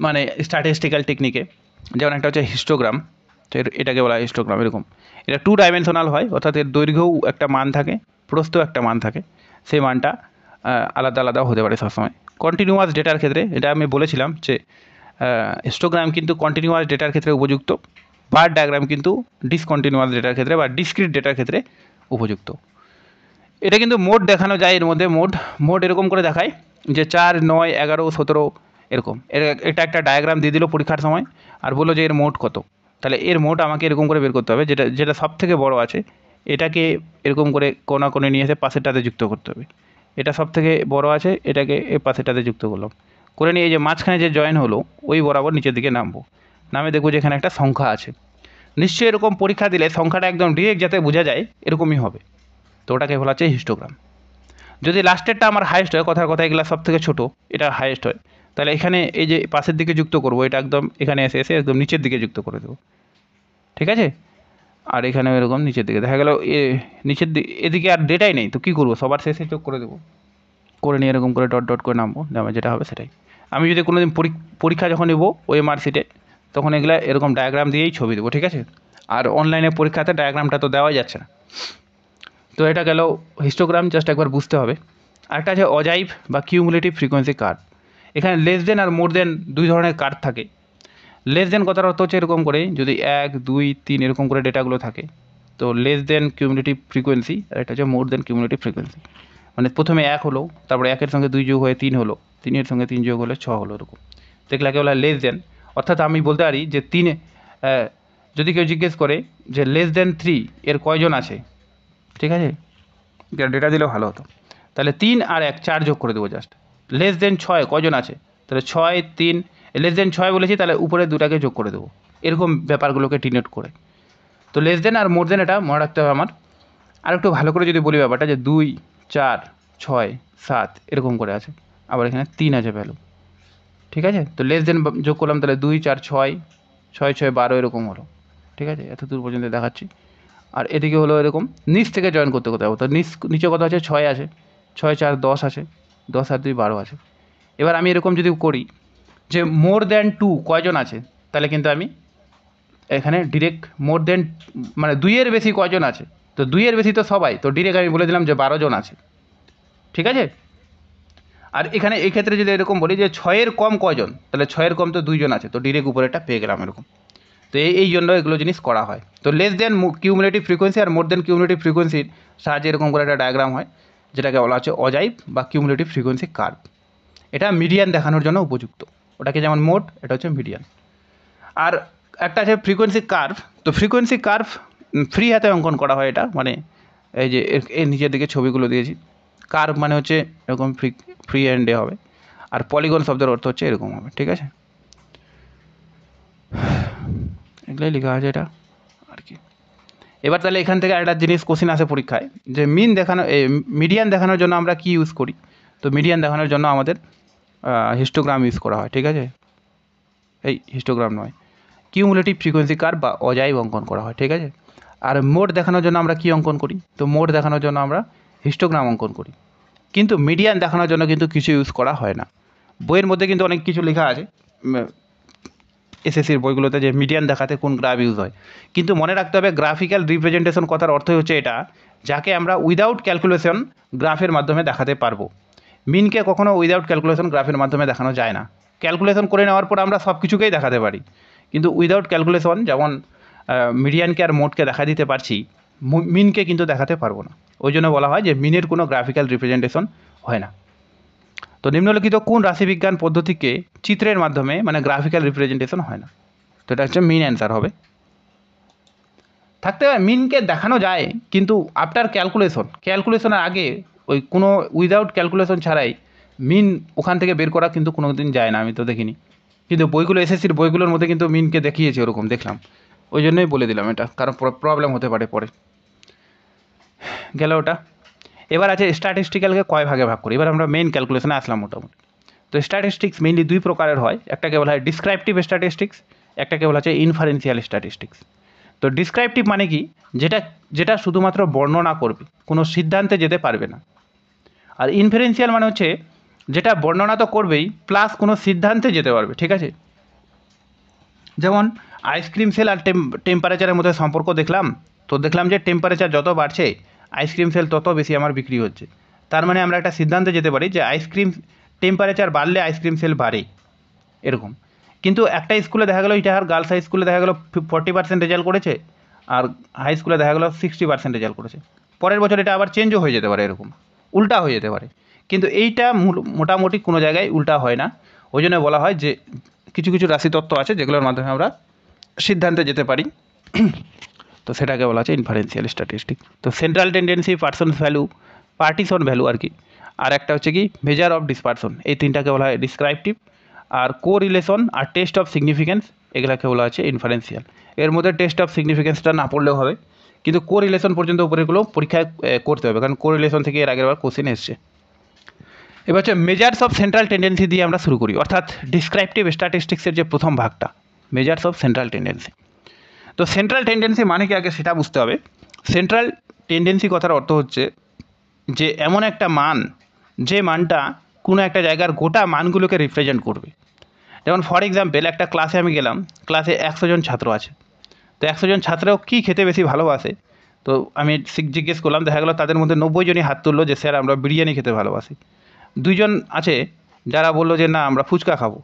মানে স্ট্যাটিস্টিক্যাল টেকনিকে, যেমন একটা হচ্ছে হিস্টোগ্রাম, তো এটাকে বলা হয় হিস্টোগ্রাম। এরকম এটা 2 ডাইমেনশনাল হয়, অর্থাৎ এর দৈর্ঘ্যও একটা মান থাকে, প্রস্থও একটা মান থাকে, সেই মানটা আলাদা আলাদা হতে পারে সবসময়। কন্টিনিউয়াস ডেটার ক্ষেত্রে এটা আমি বলেছিলাম যে হিস্টোগ্রাম কিন্তু কন্টিনিউয়াস ডেটার ক্ষেত্রে উপযুক্ত, বার ডায়াগ্রাম কিন্তু ডিসকন্টিনিউয়াস ডেটার ক্ষেত্রে বা ডিসক্রিট ডেটার ক্ষেত্রে উপযুক্ত। এটা কিন্তু মোড দেখানো যায়, এর মধ্যে মোড এরকম করে দেখায় যে 4, 9, 11, 17 এরকম। এটা একটা ডায়াগ্রাম দিয়ে দিল পরীক্ষার সময় আর বললো যে এর মোড কত, তাহলে এর মোড আমাকে এরকম করে বের করতে হবে, যেটা সব থেকে বড় আছে এটাকে এরকম করে কোণা কোণে নিয়ে এসে পাশেরটাতে যুক্ত করতে হবে। এটা সব থেকে বড় আছে, এটাকে এই পাশেরটাতে যুক্ত করলাম, করে নিয়ে এই যে মাঝখানে যে জয়েন হলো ওই বরাবর নিচের দিকে নামবো, নামে দেখবো যে এখানে একটা সংখ্যা আছে। নিশ্চয়ই এরকম পরীক্ষা দিলে সংখ্যাটা একদম ডিরেক্ট যাতে বোঝা যায় এরকমই হবে, তো ওটাকে বলা হচ্ছে হিস্টোগ্রাম। যদি লাস্টেরটা আমার হাইয়েস্ট হয়, কথার কথা এগুলো সব থেকে ছোটো, এটা হাইয়েস্ট হয়, তাহলে এখানে এই যে পাশের দিকে যুক্ত করব, এটা একদম এখানে এসে একদম নিচের দিকে যুক্ত করে দেবো। ঠিক আছে, আর এখানে এরকম নিচের দিকে দেখা গেল নিচের দিকে, এদিকে আর ডেটাই নেই, তো কী করবো, সবার শেষে যোগ করে দেবো, করে নিয়ে এরকম করে ডট ডট করে নামবো, নামে যেটা হবে সেটাই। আমি যদি কোনো দিন পরীক্ষা যখন নেবো ওএমআর শিটে, তখন এগুলো এরকম ডায়াগ্রাম দিয়েই ছবি দেবো। ঠিক আছে, আর অনলাইনে পরীক্ষাতে ডায়াগ্রামটা তো দেওয়াই যাচ্ছে না। তো এটা গেল হিস্টোগ্রাম, জাস্ট একবার বুঝতে হবে। আরেকটা আছে অজাইভ বা কিউমুলেটিভ ফ্রিকোয়েন্সি কার্ভ। এখানে লেস দেন আর মোর দেন 2 ধরনের কার্ভ থাকে। লেস দেন কথার অর্থ হচ্ছে এরকম করে যদি 1, 2, 3 এরকম করে ডেটাগুলো থাকে, তো লেস দেন কিউমুলেটিভ ফ্রিকোয়েন্সি, আর এটা হচ্ছে মোর দেন কিউমুলেটিভ ফ্রিকোয়েন্সি। মানে প্রথমে 1 হলো, তারপরে 1-এর সঙ্গে 2 যোগ হয়ে 3 হলো, 3-এর সঙ্গে 3 যোগ হলে 6 হলো, এরকম দেখলাকে বলা লেস দেন। অর্থাৎ আমি বলতে পারি যে 3, যদি কেউ জিজ্ঞেস করে যে লেস দেন 3 এর কয়জন আছে, ঠিক আছে, ডেটা দিলেও ভালো হতো, তাহলে 3 আর 1, 4 যোগ করে দেবো জাস্ট। লেস দেন 6 কজন আছে, তাহলে 6, 3, লেস দেন 6 বলেছি, তাহলে উপরে দুটাকে যোগ করে দেবো, এরকম ব্যাপারগুলোকে ডিনোট করে। তো লেস দেন আর মোর দেন এটা মনে রাখতে হবে আমার। আর একটু ভালো করে যদি বলি ব্যাপারটা, যে 2, 4, 6, 7 এরকম করে আছে, আবার এখানে 3 আছে ভ্যালু। ঠিক আছে, তো লেস দেন যোগ করলাম, তাহলে 2, 4, 6, 6, 6, 12 এরকম হলো। ঠিক আছে, এত দূর পর্যন্ত দেখাচ্ছি। আর এদিকে হলো এরকম নিচ থেকে জয়েন করতে হবে, তো নিচে কত আছে, 6 আছে, 6, 4, 10 আছে, 10 আর 2, 12 আছে। এবার আমি এরকম যদি করি যে মোর দ্যান 2 কয়জন আছে, তাহলে কিন্তু আমি এখানে ডিরেক্ট মোর দ্যান মানে 2-এর বেশি কয়জন আছে, তো 2-এর বেশি তো সবাই, তো ডিরেক্ট আমি বলে দিলাম যে 12 জন আছে। ঠিক আছে, আর এখানে এই ক্ষেত্রে যদি এরকম বলি যে 6-এর কম কয়জন, তাহলে 6-এর কম তো 2 জন আছে, তো ডিরেক্ট উপরেটা পেয়ে গেলাম এরকম। তো এই জন্য এগুলো জিনিস করা হয়। তো লেস দেন কিউমুলেটিভ ফ্রিকোয়েন্সি আর মোর দেন কিউমুলেটিভ ফ্রিকোয়েন্সির সাহায্যে এরকম করে একটা ডায়াগ্রাম হয়, যেটাকে বলা হচ্ছে অজাইভ বা কিউমুলেটিভ ফ্রিকোয়েন্সি কার্ভ। এটা মিডিয়ান দেখানোর জন্য উপযুক্ত, ওটাকে যেমন মোড, এটা হচ্ছে মিডিয়ান। আর একটা আছে ফ্রিকোয়েন্সি কার্ভ। তো ফ্রিকোয়েন্সি কার্ভ ফ্রি হাতে অঙ্কন করা হয়, এটা মানে এই যে এর নিচের দিকে ছবিগুলো দিয়েছি। কার্ভ মানে হচ্ছে এরকম ফ্রি হ্যান্ডে হবে। আর পলিগন শব্দের অর্থ হচ্ছে এরকম হবে, ঠিক আছে। এগুলোই লেখা আছে এটা আর কি। এবার তাহলে এখান থেকে একটা জিনিস কোশ্চেন আসে পরীক্ষায়, যে মিডিয়ান দেখানোর জন্য আমরা কি ইউজ করি। তো মিডিয়ান দেখানোর জন্য আমাদের হিস্টোগ্রাম ইউজ করা হয়, ঠিক আছে। এই হিস্টোগ্রাম নয়, কিউমুলেটিভ ফ্রিকোয়েন্সি কার্ভ বা অজাইব অঙ্কন করা হয়, ঠিক আছে। আর মোড দেখানোর জন্য আমরা কি অঙ্কন করি, তো মোড দেখানোর জন্য আমরা হিস্টোগ্রাম অঙ্কন করি। কিন্তু মিডিয়ান দেখানোর জন্য কিন্তু কিছু ইউজ করা হয় না। বইয়ের মধ্যে কিন্তু অনেক কিছু লেখা আছে এসএসসির বইগুলোতে, যে মিডিয়ান দেখাতে কোন গ্রাফ ইউজ হয়। কিন্তু মনে রাখতে হবে গ্রাফিক্যাল রিপ্রেজেন্টেশন কথার অর্থই হচ্ছে এটা, যাকে আমরা উইদাউট ক্যালকুলেশন গ্রাফের মাধ্যমে দেখাতে পারবো। মিনকে কখনো উইদাউট ক্যালকুলেশন গ্রাফের মাধ্যমে দেখানো যায় না। ক্যালকুলেশন করে নেওয়ার পর আমরা সব কিছুকেই দেখাতে পারি, কিন্তু উইদাউট ক্যালকুলেশন যেমন মিডিয়ানকে আর মোডকে দেখা দিতে পারছি, মিনকে কিন্তু দেখাতে পারবো না। ওই জন্য বলা হয় যে মিনের কোনো গ্রাফিক্যাল রিপ্রেজেন্টেশন হয় না। তো নিম্নলিখিত কোন রাশিবিজ্ঞান পদ্ধতিকে চিত্রের মাধ্যমে মানে গ্রাফিক্যাল রিপ্রেজেন্টেশন হয় না। তো এটা হচ্ছে মিন অ্যান্সার হবে। থাকতে পারে মিনকে দেখানো যায়, কিন্তু আফটার ক্যালকুলেশনের আগে ওই কোনো উইদাউট ক্যালকুলেশন ছাড়াই মিন ওখান থেকে বের করা কিন্তু কোনো দিন যায় না, আমি তো দেখিনি। কিন্তু বইগুলো এসএসসির বইগুলোর মধ্যে কিন্তু মিনকে দেখিয়েছে, ওরকম দেখলাম, ওই জন্যই বলে দিলাম এটা, কারণ প্রবলেম হতে পারে পরে। গেল ওটা। এবার আছে স্ট্যাটিস্টিক্যালকে কয় ভাগে ভাগ করি। এবার আমরা মেইন ক্যালকুলেশনে আসলাম মোটামুটি। তো স্ট্যাটিস্টিক্স মেইনলি দুই প্রকারের হয়, একটাকে বলা হয় ডিসক্রাইপটিভ স্ট্যাটিস্টিক্স, একটাকে বলা হচ্ছে ইনফারেন্সিয়াল স্ট্যাটিস্টিক্স। তো ডিসক্রাইপটিভ মানে কি, যেটা শুধুমাত্র বর্ণনা করবে, কোনো সিদ্ধান্তে যেতে পারবে না। আর ইনফারেন্সিয়াল মানে হচ্ছে যেটা বর্ণনা তো করবেই প্লাস কোনো সিদ্ধান্তে যেতে পারবে, ঠিক আছে। যেমন আইসক্রিম সেল আর টেম্পারেচারের মধ্যে সম্পর্ক দেখলাম, তো দেখলাম যে টেম্পারেচার যত বাড়ছে আইসক্রিম সেল তত বেশি আমার বিক্রি হচ্ছে। তার মানে আমরা একটা সিদ্ধান্তে যেতে পারি যে টেম্পারেচার বাড়লে আইসক্রিম সেল বাড়ে, এরকম। কিন্তু একটা স্কুলে দেখা গেলো ইটাহার গার্লস হাই স্কুলে দেখা গেলো 40% রেজাল্ট করেছে, আর হাই স্কুলে দেখা গেলো 60% রেজাল্ট করেছে। পরের বছর এটা আবার চেঞ্জও হয়ে যেতে পারে, এরকম উল্টা হয়ে যেতে পারে। কিন্তু এইটা মোটামুটি কোনো জায়গায় উল্টা হয় না। ওই জন্য বলা হয় যে কিছু কিছু রাশিতত্ত্ব আছে যেগুলোর মাধ্যমে আমরা সিদ্ধান্তে যেতে পারি, তো সেটাকে বলা হচ্ছে ইনফারেন্সিয়াল স্ট্যাটিস্টিক। তো সেন্ট্রাল টেন্ডেন্সি, পার্টিশন ভ্যালু আর কি, আর একটা হচ্ছে কি মেজার অফ ডিসপারশন, এই তিনটাকে বলা হয় ডিসক্রাইপটিভ। আর কোরিলেশন আর টেস্ট অফ সিগনিফিকেন্স, এগুলাকে বলা হচ্ছে ইনফারেন্সিয়াল। এর মধ্যে টেস্ট অফ সিগনিফিকেন্সটা না পড়লেও হবে, কিন্তু কোরিলেশন পর্যন্ত উপরেগুলো পরীক্ষায় করতে হবে, কারণ কোরিলেশন থেকে এর আগের বার কোশ্চেন এসছে। এবার হচ্ছে মেজার্স অফ সেন্ট্রাল টেন্ডেন্সি দিয়ে আমরা শুরু করি, অর্থাৎ ডিসক্রাইপটিভ স্ট্যাটিস্টিক্সের যে প্রথম ভাগটা, মেজার্স অফ সেন্ট্রাল টেন্ডেন্সি। তো সেন্ট্রাল টেন্ডেন্সি মানে কি আগে সেটা বুঝতে হবে। সেন্ট্রাল টেন্ডেন্সি কথার অর্থ হচ্ছে যে এমন একটা মান, যে মানটা কোনো একটা জায়গার গোটা মানগুলোকে রিপ্রেজেন্ট করবে। যেমন ফর এক্সাম্পল একটা ক্লাসে আমি গেলাম, ক্লাসে 100 জন ছাত্র আছে, তো 100 জন ছাত্রও কী খেতে বেশি ভালোবাসে, তো আমি জিজ্ঞেস করলাম, দেখা গেলো তাদের মধ্যে 90 জনই হাত তুললো যে স্যার আমরা বিরিয়ানি খেতে ভালোবাসি। 2 জন আছে যারা বললো যে না আমরা ফুচকা খাবো,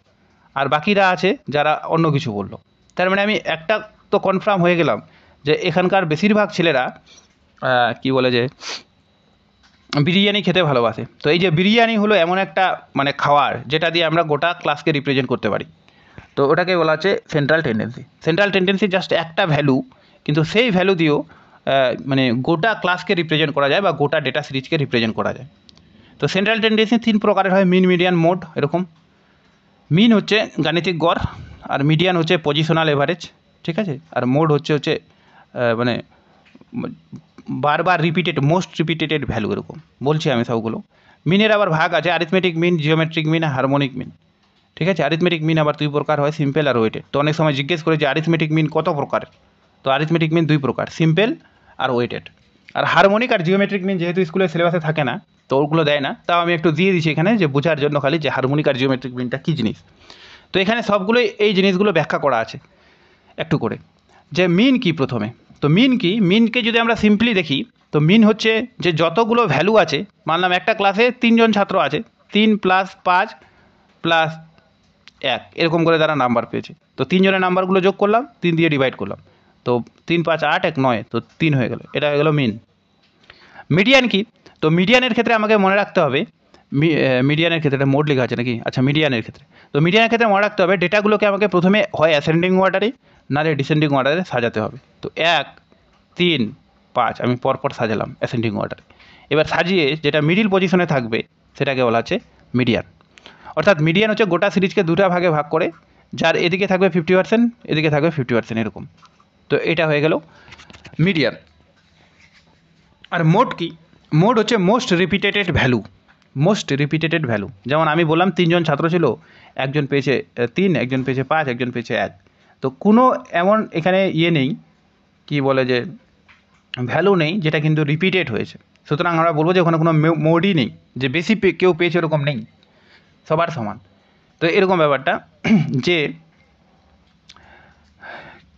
আর বাকিরা আছে যারা অন্য কিছু বললো। তার মানে আমি একটা তো কনফার্ম হয়ে গেলাম যে এখানকার বেশিরভাগ ছেলেরা কি বলে যে বিরিয়ানি খেতে ভালোবাসে। তো এই যে বিরিয়ানি হলো এমন একটা মানে খাওয়ার যেটা দিয়ে আমরা গোটা ক্লাসকে রিপ্রেজেন্ট করতে পারি, তো ওটাকে বলা হচ্ছে central tendency. Central tendency just একটা ভ্যালু, কিন্তু সেই ভ্যালু দিয়েও মানে গোটা ক্লাসকে রিপ্রেজেন্ট করা যায় বা গোটা ডেটা সিরিজকে রিপ্রেজেন্ট করা যায়। তো সেন্ট্রাল টেন্ডেন্সি 3 প্রকারের হয়, মিন, মিডিয়ান, মোড, এরকম। মিন হচ্ছে গাণিতিক গড়, আর মিডিয়ান হচ্ছে পজিশনাল এভারেজ, ঠিক আছে। আর মোড হচ্ছে মানে বারবার মোস্ট রিপিটেড ভ্যালু, এরকম বলছি আমি সবগুলো। মিনের আবার ভাগ আছে arithmetic mean, geometric mean, harmonic mean, ঠিক আছে। অ্যারিথমেটিক মিন আবার 2 প্রকার হয়, সিম্পল আর ওয়েটেড। তো অনেক সময় জিজ্ঞেস করে যে অ্যারিথমেটিক মিন কত প্রকারের, তো অ্যারিথমেটিক মিন 2 প্রকার, সিম্পল আর ওয়েটেড। আর হারমোনিক আর জিওমেট্রিক মিন যেহেতু স্কুলের সিলেবাসে থাকে না, তো ওগুলো দেয় না, তাও আমি একটু দিয়ে দিচ্ছি এখানে যে বোঝার জন্য খালি, যে হারমোনিক আর জিওমেট্রিক মিনটা কী জিনিস। তো এখানে সবগুলোই এই জিনিসগুলো ব্যাখ্যা করা আছে একটু করে, যে মিন কি প্রথমে। তো মিন কি, মিনকে যদি আমরা সিম্পলি দেখি, তো মিন হচ্ছে যে যতগুলো ভ্যালু আছে, মানলাম একটা ক্লাসে 3 জন ছাত্র আছে, 3 + 5 + 1 এরকম করে তারা নাম্বার পেয়েছে। তো 3 জনের নাম্বারগুলো যোগ করলাম, 3 দিয়ে ডিভাইড করলাম, তো 3 × 5 = 8, 1 = 9, তো 3 হয়ে গেল। এটা হয়ে গেল মিন। মিডিয়ান কি, তো মিডিয়ানের ক্ষেত্রে আমাকে মনে রাখতে হবে, মিডিয়ানের ক্ষেত্রে এটা মোড লেখা আছে নাকি, আচ্ছা মিডিয়ানের ক্ষেত্রে, তো মিডিয়ানের ক্ষেত্রে মনে রাখতে হবে ডেটাগুলোকে আমাকে প্রথমে হয় অ্যাসেন্ডিং অর্ডারে নাহলে ডিসেন্ডিং অর্ডারে সাজাতে হবে। তো 1, 3, 5 আমি পরপর সাজালাম অ্যাসেন্ডিং অর্ডারে। এবার সাজিয়ে যেটা মিডিল পজিশনে থাকবে সেটাকে বলা হচ্ছে মিডিয়ান। অর্থাৎ মিডিয়ান হচ্ছে গোটা সিরিজকে দুটা ভাগে ভাগ করে, যার এদিকে থাকবে 50%, এদিকে থাকবে 50%, এরকম। তো এটা হয়ে গেল মিডিয়ান। আর মোড কি? মোড হচ্ছে most repeated value. Most repeated value, যেমন আমি বললাম 3 জন ছাত্র ছিল, একজন পেয়েছে 3, একজন পেয়েছে 5, একজন পেয়েছে 1। তো কোনো এমন এখানে ইয়ে নেই, কি বলে যে ভ্যালু নেই যেটা কিন্তু রিপিটেড হয়েছে। সুতরাং আমরা বলবো যে ওখানে কোনো মোডই নেই, যে বেশি কেউ পেয়েছে এরকম নেই, সবার সমান। তো এরকম ব্যাপারটা যে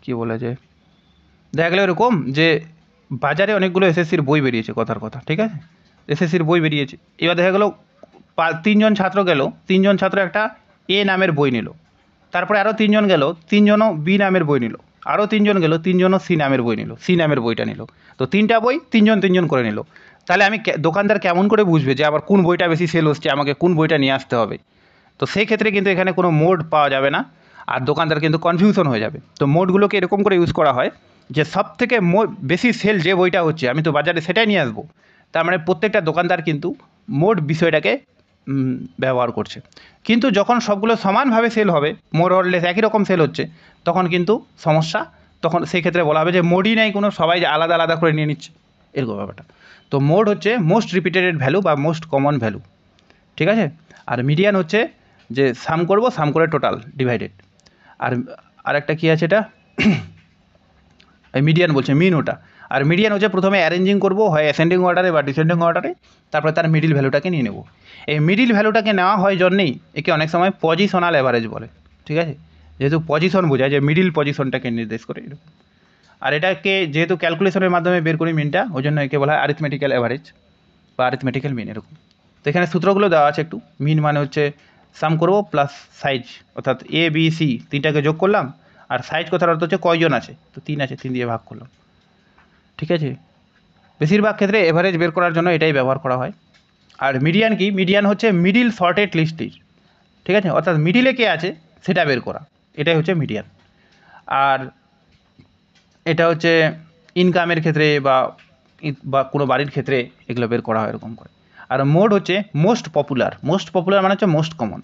কি বলে যে দেখা গেল এরকম যে বাজারে অনেকগুলো এসএসসির বই বেরিয়েছে, কথার কথা, ঠিক আছে, এসএসসির বই বেরিয়েছে। এবার দেখা গেলো 3 জন ছাত্র গেল, 3 জন ছাত্র একটা এ নামের বই নিল, তারপরে আরও 3 জন গেল, 3 জনও বি নামের বই নিল, আরও 3 জন গেল, 3 জনও সি নামের বই নিল, সি নামের বইটা নিল। তো 3টা বই 3 জন করে নিল। তাহলে আমি দোকানদার কেমন করে বুঝবে যে আবার কোন বইটা বেশি সেল হচ্ছে, আমাকে কোন বইটা নিয়ে আসতে হবে? তো সেই ক্ষেত্রে কিন্তু এখানে কোনো মোড পাওয়া যাবে না, আর দোকানদার কিন্তু কনফিউশন হয়ে যাবে। তো মোডগুলোকে এরকম করে ইউজ করা হয় যে সব থেকে বেশি সেল যে বইটা হচ্ছে আমি তো বাজারে সেটাই নিয়ে আসবো। তার মানে প্রত্যেকটা দোকানদার কিন্তু মোড বিষয়টাকে ব্যবহার করছে। কিন্তু যখন সবগুলো সমানভাবে সেল হবে, মোর অরলেস একই রকম সেল হচ্ছে, তখন কিন্তু সমস্যা। তখন সেই ক্ষেত্রে বলা হবে যে মোডই নেই কোনো, সবাই আলাদা আলাদা করে নিয়ে নিচ্ছে, এরকম ব্যাপারটা। তো মোড হচ্ছে মোস্ট রিপিটেড ভ্যালু বা মোস্ট কমন ভ্যালু, ঠিক আছে। আর মিডিয়ান হচ্ছে যে সাম করব, সাম করে টোটাল ডিভাইডেড। আর আরেকটা কী আছে এটা মিডিয়ান বলছে, মিন ওটা। আর মিডিয়ান হচ্ছে প্রথমে অ্যারেঞ্জিং করবো, হয় অ্যাসেন্ডিং অর্ডারে বা ডিসেন্ডিং অর্ডারে, তারপরে তার মিডিল ভ্যালুটাকে নিয়ে নেব। এই মিডিল ভ্যালুটাকে নেওয়া হয় জন্যেই একে অনেক সময় পজিশনাল অ্যাভারেজ বলে, ঠিক আছে, যেহেতু পজিশন বোঝায়, যে মিডিল পজিশনটাকে নির্দেশ করে এরকম। আর এটাকে যেহেতু ক্যালকুলেশনের মাধ্যমে বের করি মিনটা, ওই জন্য একে বলা হয় অ্যারিথমেটিক্যাল অ্যাভারেজ বা অ্যারিথমেটিক্যাল মিন, এরকম। তো এখানে সূত্রগুলো দেওয়া আছে একটু। মিন মানে হচ্ছে সাম করবো প্লাস সাইজ, অর্থাৎ এ বি সি তিনটাকে যোগ করলাম, আর সাইজ কথার অর্থ হচ্ছে কয়জন আছে, তো 3 আছে, 3 দিয়ে ভাগ করলাম, ঠিক আছে। বেশিরভাগ ক্ষেত্রে এভারেজ বের করার জন্য এটাই ব্যবহার করা হয়। আর মিডিয়ান কি? মিডিয়ান হচ্ছে মিডিল শর্টেড লিস্টটির, ঠিক আছে, অর্থাৎ মিডিলে কে আছে সেটা বের করা, এটাই হচ্ছে মিডিয়ান। আর এটা হচ্ছে ইনকামের ক্ষেত্রে বা কোনো বাড়ির ক্ষেত্রে এগুলো বের করা হয় এরকম করে। আর মোড হচ্ছে মোস্ট পপুলার। মোস্ট পপুলার মানে হচ্ছে most common,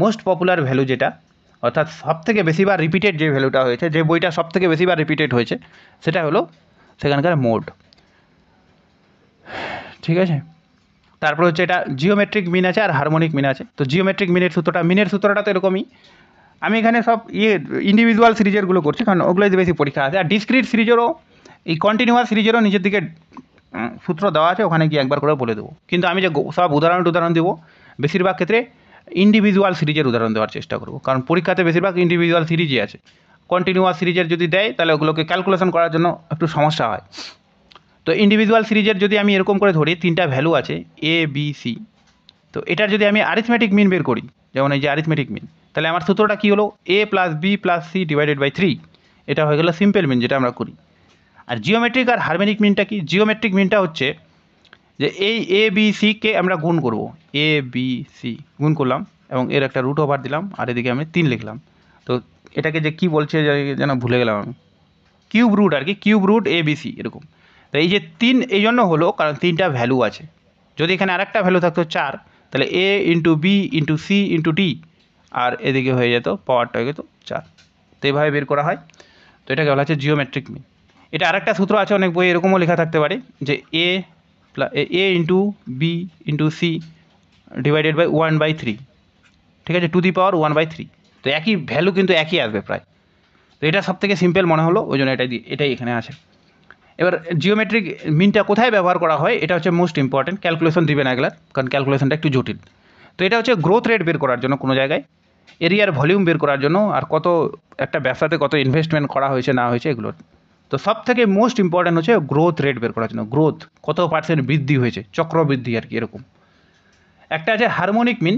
most popular value যেটা, অর্থাৎ সবথেকে বেশিবার রিপিটেড যে ভ্যালুটা হয়েছে, যে বইটা সবথেকে বেশিবার রিপিটেড হয়েছে, সেটা হলো সেখানকার মোড, ঠিক আছে। তারপর হচ্ছে এটা জিওমেট্রিক মিন আছে আর হারমোনিক মিন আছে। তো জিওমেট্রিক মিনের সূত্রটা তো এরকমই। আমি এখানে সব ইন্ডিভিজুয়াল সিরিজেরগুলো করছি, কারণ ওগুলোই বেশি পরীক্ষা আছে। আর ডিসক্রিট সিরিজেরও, এই কন্টিনিউয়াস সিরিজেরও নিজের দিকে সূত্র দেওয়া আছে, ওখানে গিয়ে একবার করে বলে দেবো। কিন্তু আমি যে সব উদাহরণ দেবো, বেশিরভাগ ক্ষেত্রে ইন্ডিভিজুয়াল সিরিজের উদাহরণ দেওয়ার চেষ্টা করবো, কারণ পরীক্ষাতে বেশিরভাগ ইন্ডিভিজুয়াল সিরিজই আছে। কন্টিনিউয়াস সিরিজের যদি দেয় তাহলে ওগুলোকে ক্যালকুলেশন করার জন্য একটু সমস্যা হয়। তো ইন্ডিভিজুয়াল সিরিজের যদি আমি এরকম করে ধরি, 3টা ভ্যালু আছে এ বি সি, তো এটার যদি আমি অ্যারিথমেটিক মিন বের করি, যেমন এই যে অ্যারিথমেটিক মিন, তাহলে আমার সূত্রটা কী হলো, A plus B plus C divided by 3। এটা হয়ে গেল সিম্পল মিন, যেটা আমরা করি। আর জিওমেট্রিক আর হারমোনিক মিনটা কি? জিওমেট্রিক মিনটা হচ্ছে যে এই এ বি সিকে আমরা গুণ করব, এ বি সি গুণ করলাম এবং এর একটা রুট ওভার দিলাম, আর এদিকে আমি 3 লিখলাম। তো এটাকে যে কী বলছে যেন ভুলে গেলাম আমি, কিউব রুট আর কি, cube root A B C এরকম। তো এই যে 3 এই জন্য হলো কারণ 3টা ভ্যালু আছে। যদি এখানে আরেকটা ভ্যালু থাকতো 4, তাহলে A into B into C into D, আর এদিকে হয়ে যেত পাওয়ারটা হয়ে যেত 4। তো এইভাবে বের করা হয়। তো এটাকে বলা হচ্ছে জিওমেট্রিক মিন। এটা আরেকটা সূত্র আছে, অনেক বই এরকমও লেখা থাকতে পারে, যে A into B into C divided by 1/3, ঠিক আছে, টু দি পাওয়ার 1/3। তো একই ভ্যালু কিন্তু একই আসবে প্রায়। তো এটা সবথেকে সিম্পল মনে হলো, ওই জন্য এটাই এখানে আছে। এবার জিওমেট্রিক মিনটা কোথায় ব্যবহার করা হয়, এটা হচ্ছে মোস্ট ইম্পর্টেন্ট। ক্যালকুলেশন দিবে না এগুলা, কারণ ক্যালকুলেশনটা একটু জটিল। তো এটা হচ্ছে গ্রোথ রেট বের করার জন্য কোনো জায়গায়, এরিয়ার ভলিউম বের করার জন্য, আর কত একটা ব্যবসাতে কত ইনভেস্টমেন্ট করা হয়েছে না হয়েছে এগুলোর। তো সব থেকে মোস্ট ইম্পর্টেন্ট হচ্ছে গ্রোথ রেট বের করার জন্য, গ্রোথ কত % বৃদ্ধি হয়েছে, চক্রবৃদ্ধি আর কি এরকম। একটা আছে হারমোনিক মিন।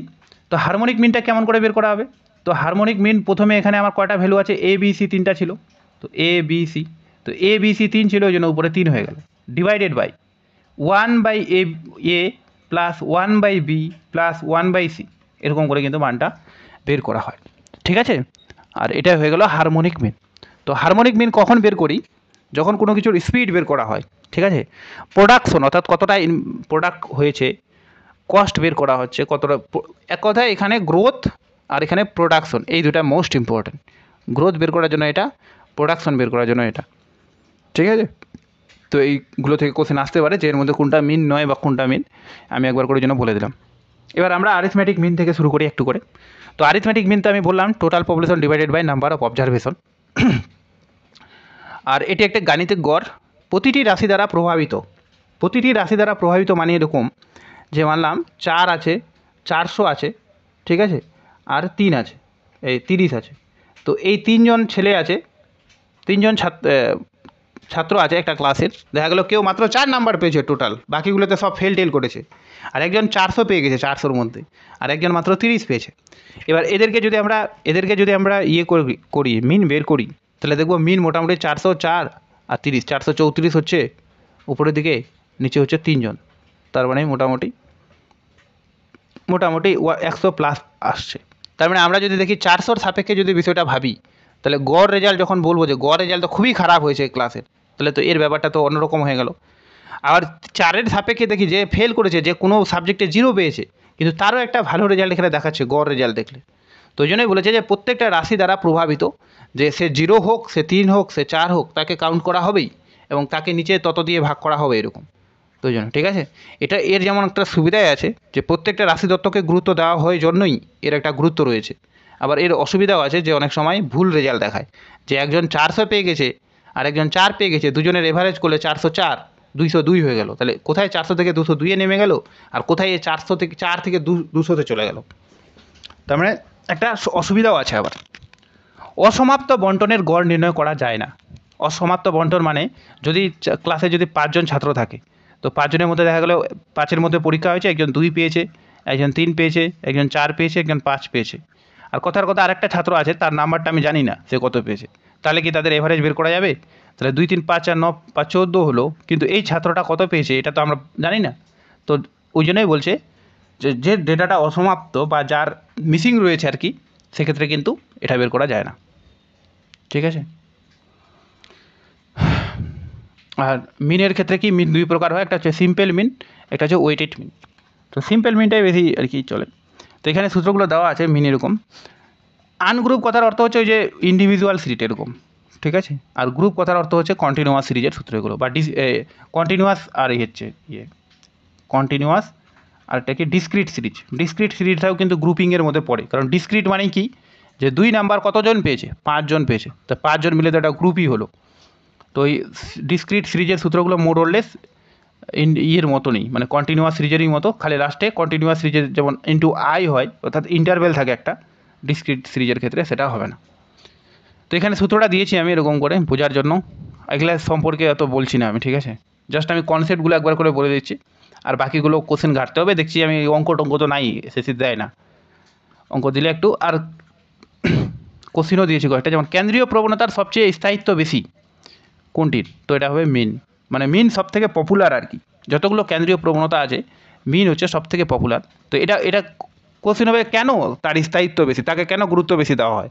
তো হারমোনিক মিনটা কেমন করে বের করা হবে? তো হারমোনিক মিন প্রথমে এখানে আমার কয়টা ভ্যালু আছে, এ বি সি 3টা ছিল, তো এ বি সি, তো এ বি সি 3 ছিল, ওই জন্য উপরে 3 হয়ে গেল, ডিভাইডেড বাই 1/এ প্লাস 1/বি প্লাস 1/সি, এরকম করে কিন্তু মানটা বের করা হয়, ঠিক আছে। আর এটা হয়ে গেল হারমোনিক মিন। তো হারমোনিক মিন কখন বের করি? যখন কোনো কিছুর স্পিড বের করা হয়, ঠিক আছে। প্রোডাকশন অর্থাৎ কতটা প্রোডাক্ট হয়েছে, কস্ট বের করা হচ্ছে কতটা। এক কথায় এখানে গ্রোথ আর এখানে প্রোডাকশন, এই দুটা মোস্ট ইম্পর্ট্যান্ট। গ্রোথ বের করার জন্য এটা, প্রোডাকশন বের করার জন্য এটা, ঠিক আছে। তো এইগুলো থেকে কোশ্চেন আসতে পারে যে এর মধ্যে কোনটা মিন নয় বা কোনটা মিন, আমি একবার করে জন্য বলে দিলাম। এবার আমরা অ্যারিথমেটিক মিন থেকে শুরু করি একটু করে। তো অ্যারিথমেটিক মিন তো আমি বললাম total population divided by number of observation. আর এটি একটা গাণিতিক গড় প্রতিটি রাশি দ্বারা প্রভাবিত। প্রতিটি রাশি দ্বারা প্রভাবিত মানে এরকম যে মানলাম 4 আছে, 400 আছে, ঠিক আছে, আর 3 আছে, এই 30 আছে। তো এই 3জন ছেলে আছে, 3জন ছাত্র আছে একটা ক্লাসের, দেখা গেলো কেউ মাত্র 4 নাম্বার পেয়েছে টোটাল, বাকিগুলোতে সব ফেল টেল করেছে। আর একজন 400 পেয়ে গেছে 400-র মধ্যে, আর একজন মাত্র 30 পেয়েছে। এবার এদেরকে যদি আমরা ইয়ে করি মিন বের করি, তাহলে দেখবো মিন মোটামুটি 404 আর 30, 434 হচ্ছে উপরের দিকে, নিচে হচ্ছে 3জন। তার মানে মোটামুটি 100+ আসছে। তার মানে আমরা যদি দেখি 400-র সাপেক্ষে যদি বিষয়টা ভাবি, তাহলে গড় রেজাল্ট যখন বলবো যে গড় রেজাল্ট তো খুবই খারাপ হয়েছে ক্লাসের, তাহলে তো এর ব্যাপারটা তো অন্যরকম হয়ে গেল। আবার 4-এর সাপেক্ষে দেখি যে ফেল করেছে, যে কোনো সাবজেক্টে 0 পেয়েছে, কিন্তু তারও একটা ভালো রেজাল্ট এখানে দেখাচ্ছে গড় রেজাল্ট দেখলে। তো ওই জন্যই বলেছে যে প্রত্যেকটা রাশি দ্বারা প্রভাবিত, যে সে 0 হোক, সে 3 হোক, সে 4 হোক, তাকে কাউন্ট করা হবেই এবং তাকে নিচে তত দিয়ে ভাগ করা হবে এরকম। তো ওই জন্য ঠিক আছে, এটা এর যেমন একটা সুবিধাই আছে যে প্রত্যেকটা রাশি তত্ত্বকে গুরুত্ব দেওয়া হয় জন্যই এর একটা গুরুত্ব রয়েছে। আবার এর অসুবিধাও আছে যে অনেক সময় ভুল রেজাল্ট দেখায়, যে একজন 400 পেয়ে গেছে আর একজন 4 পেয়ে গেছে, দুজনের এভারেজ করলে 404, 202 হয়ে গেল। তাহলে কোথায় 400 থেকে 202-এ নেমে গেল, আর কোথায় এই 400 থেকে 4 থেকে 200-তে চলে গেল। তার মানে একটা অসুবিধাও আছে। আবার অসমাপ্ত বন্টনের গড় নির্ণয় করা যায় না। অসমাপ্ত বন্টন মানে যদি ক্লাসে যদি 5 জন ছাত্র থাকে, তো 5 জনের মধ্যে দেখা গেলো 5-এর মধ্যে পরীক্ষা হয়েছে, একজন 2 পেয়েছে, একজন 3 পেয়েছে, একজন 4 পেয়েছে, একজন 5 পেয়েছে। আর কথার কথা আরেকটা ছাত্র আছে, তার নাম্বারটা আমি জানি না সে কত পেয়েছে, তাহলে কি তাদের এভারেজ বের করা যাবে? তাহলে 2, 3, 5 আর 9, 5, 14 হলো, কিন্তু এই ছাত্রটা কত পেয়েছে এটা তো আমরা জানি না। তো ওই জন্যই বলছে যে ডেটাটা অসমাপ্ত বা যার মিসিং রয়েছে আর কি, সেক্ষেত্রে কিন্তু এটা বের করা যায় না, ঠিক আছে। আর মিনের ক্ষেত্রে কি মিন 2 প্রকার হয়, একটা হচ্ছে সিম্পল মিন, একটা হচ্ছে ওয়েটেড মিন। তো সিম্পল মিনটাই বেশি আর কি চলে। তো এখানে সূত্রগুলো দেওয়া আছে মিন এরকম। আনগ্রুপ কথার অর্থ হচ্ছে ওই যে ইন্ডিভিজুয়াল সিরিজ এরকম, ঠিক আছে। আর গ্রুপ কথার অর্থ হচ্ছে কন্টিনিউয়াস সিরিজের সূত্র এগুলো, বা কন্টিনিউয়াস, আর হচ্ছে কন্টিনিউয়াস, আর এটা কি ডিসক্রিট সিরিজ। ডিসক্রিট সিরিজটাও কিন্তু গ্রুপিংয়ের মধ্যে পড়ে, কারণ ডিসক্রিট মানে কি, যে 2 নাম্বার কতজন পেয়েছে, 5 জন পেয়েছে, তো 5 জন মিলে তো একটা গ্রুপই হলো। তো এই ডিসক্রিট সিরিজের সূত্রগুলো মোরলেস ইয়ের মতো নেই, মানে কন্টিনিউয়াস সিরিজেরই মতো, খালি লাস্টে কন্টিনিউয়াস সিরিজের যেমন ইন্টু আই হয়, অর্থাৎ ইন্টারভেল থাকে একটা, ডিসক্রিট সিরিজের ক্ষেত্রে সেটা হবে না। তো এখানে সূত্রটা দিয়েছি আমি এরকম করে বোঝার জন্য, এগুলা সম্পর্কে অত বলছি না আমি, ঠিক আছে। জাস্ট আমি কনসেপ্টগুলো একবার করে বলে দিচ্ছি, আর বাকিগুলো কোশ্চেন ঘাটতে হবে। দেখছি আমি অঙ্ক টঙ্ক তো নাই, শেষে দেয় না, অঙ্ক দিলে একটু। আর কোশ্চেনও দিয়েছি কয়েকটা, যেমন কেন্দ্রীয় প্রবণতার সবচেয়ে স্থায়িত্ব বেশি কোনটির, তো এটা হবে মিন। মানে মিন সব থেকে পপুলার আর কি, যতগুলো কেন্দ্রীয় প্রবণতা আছে মিন হচ্ছে সব থেকে পপুলার। তো এটা কোশ্চেন হবে কেন তার স্থায়িত্ব বেশি, তাকে কেন গুরুত্ব বেশি দেওয়া হয়।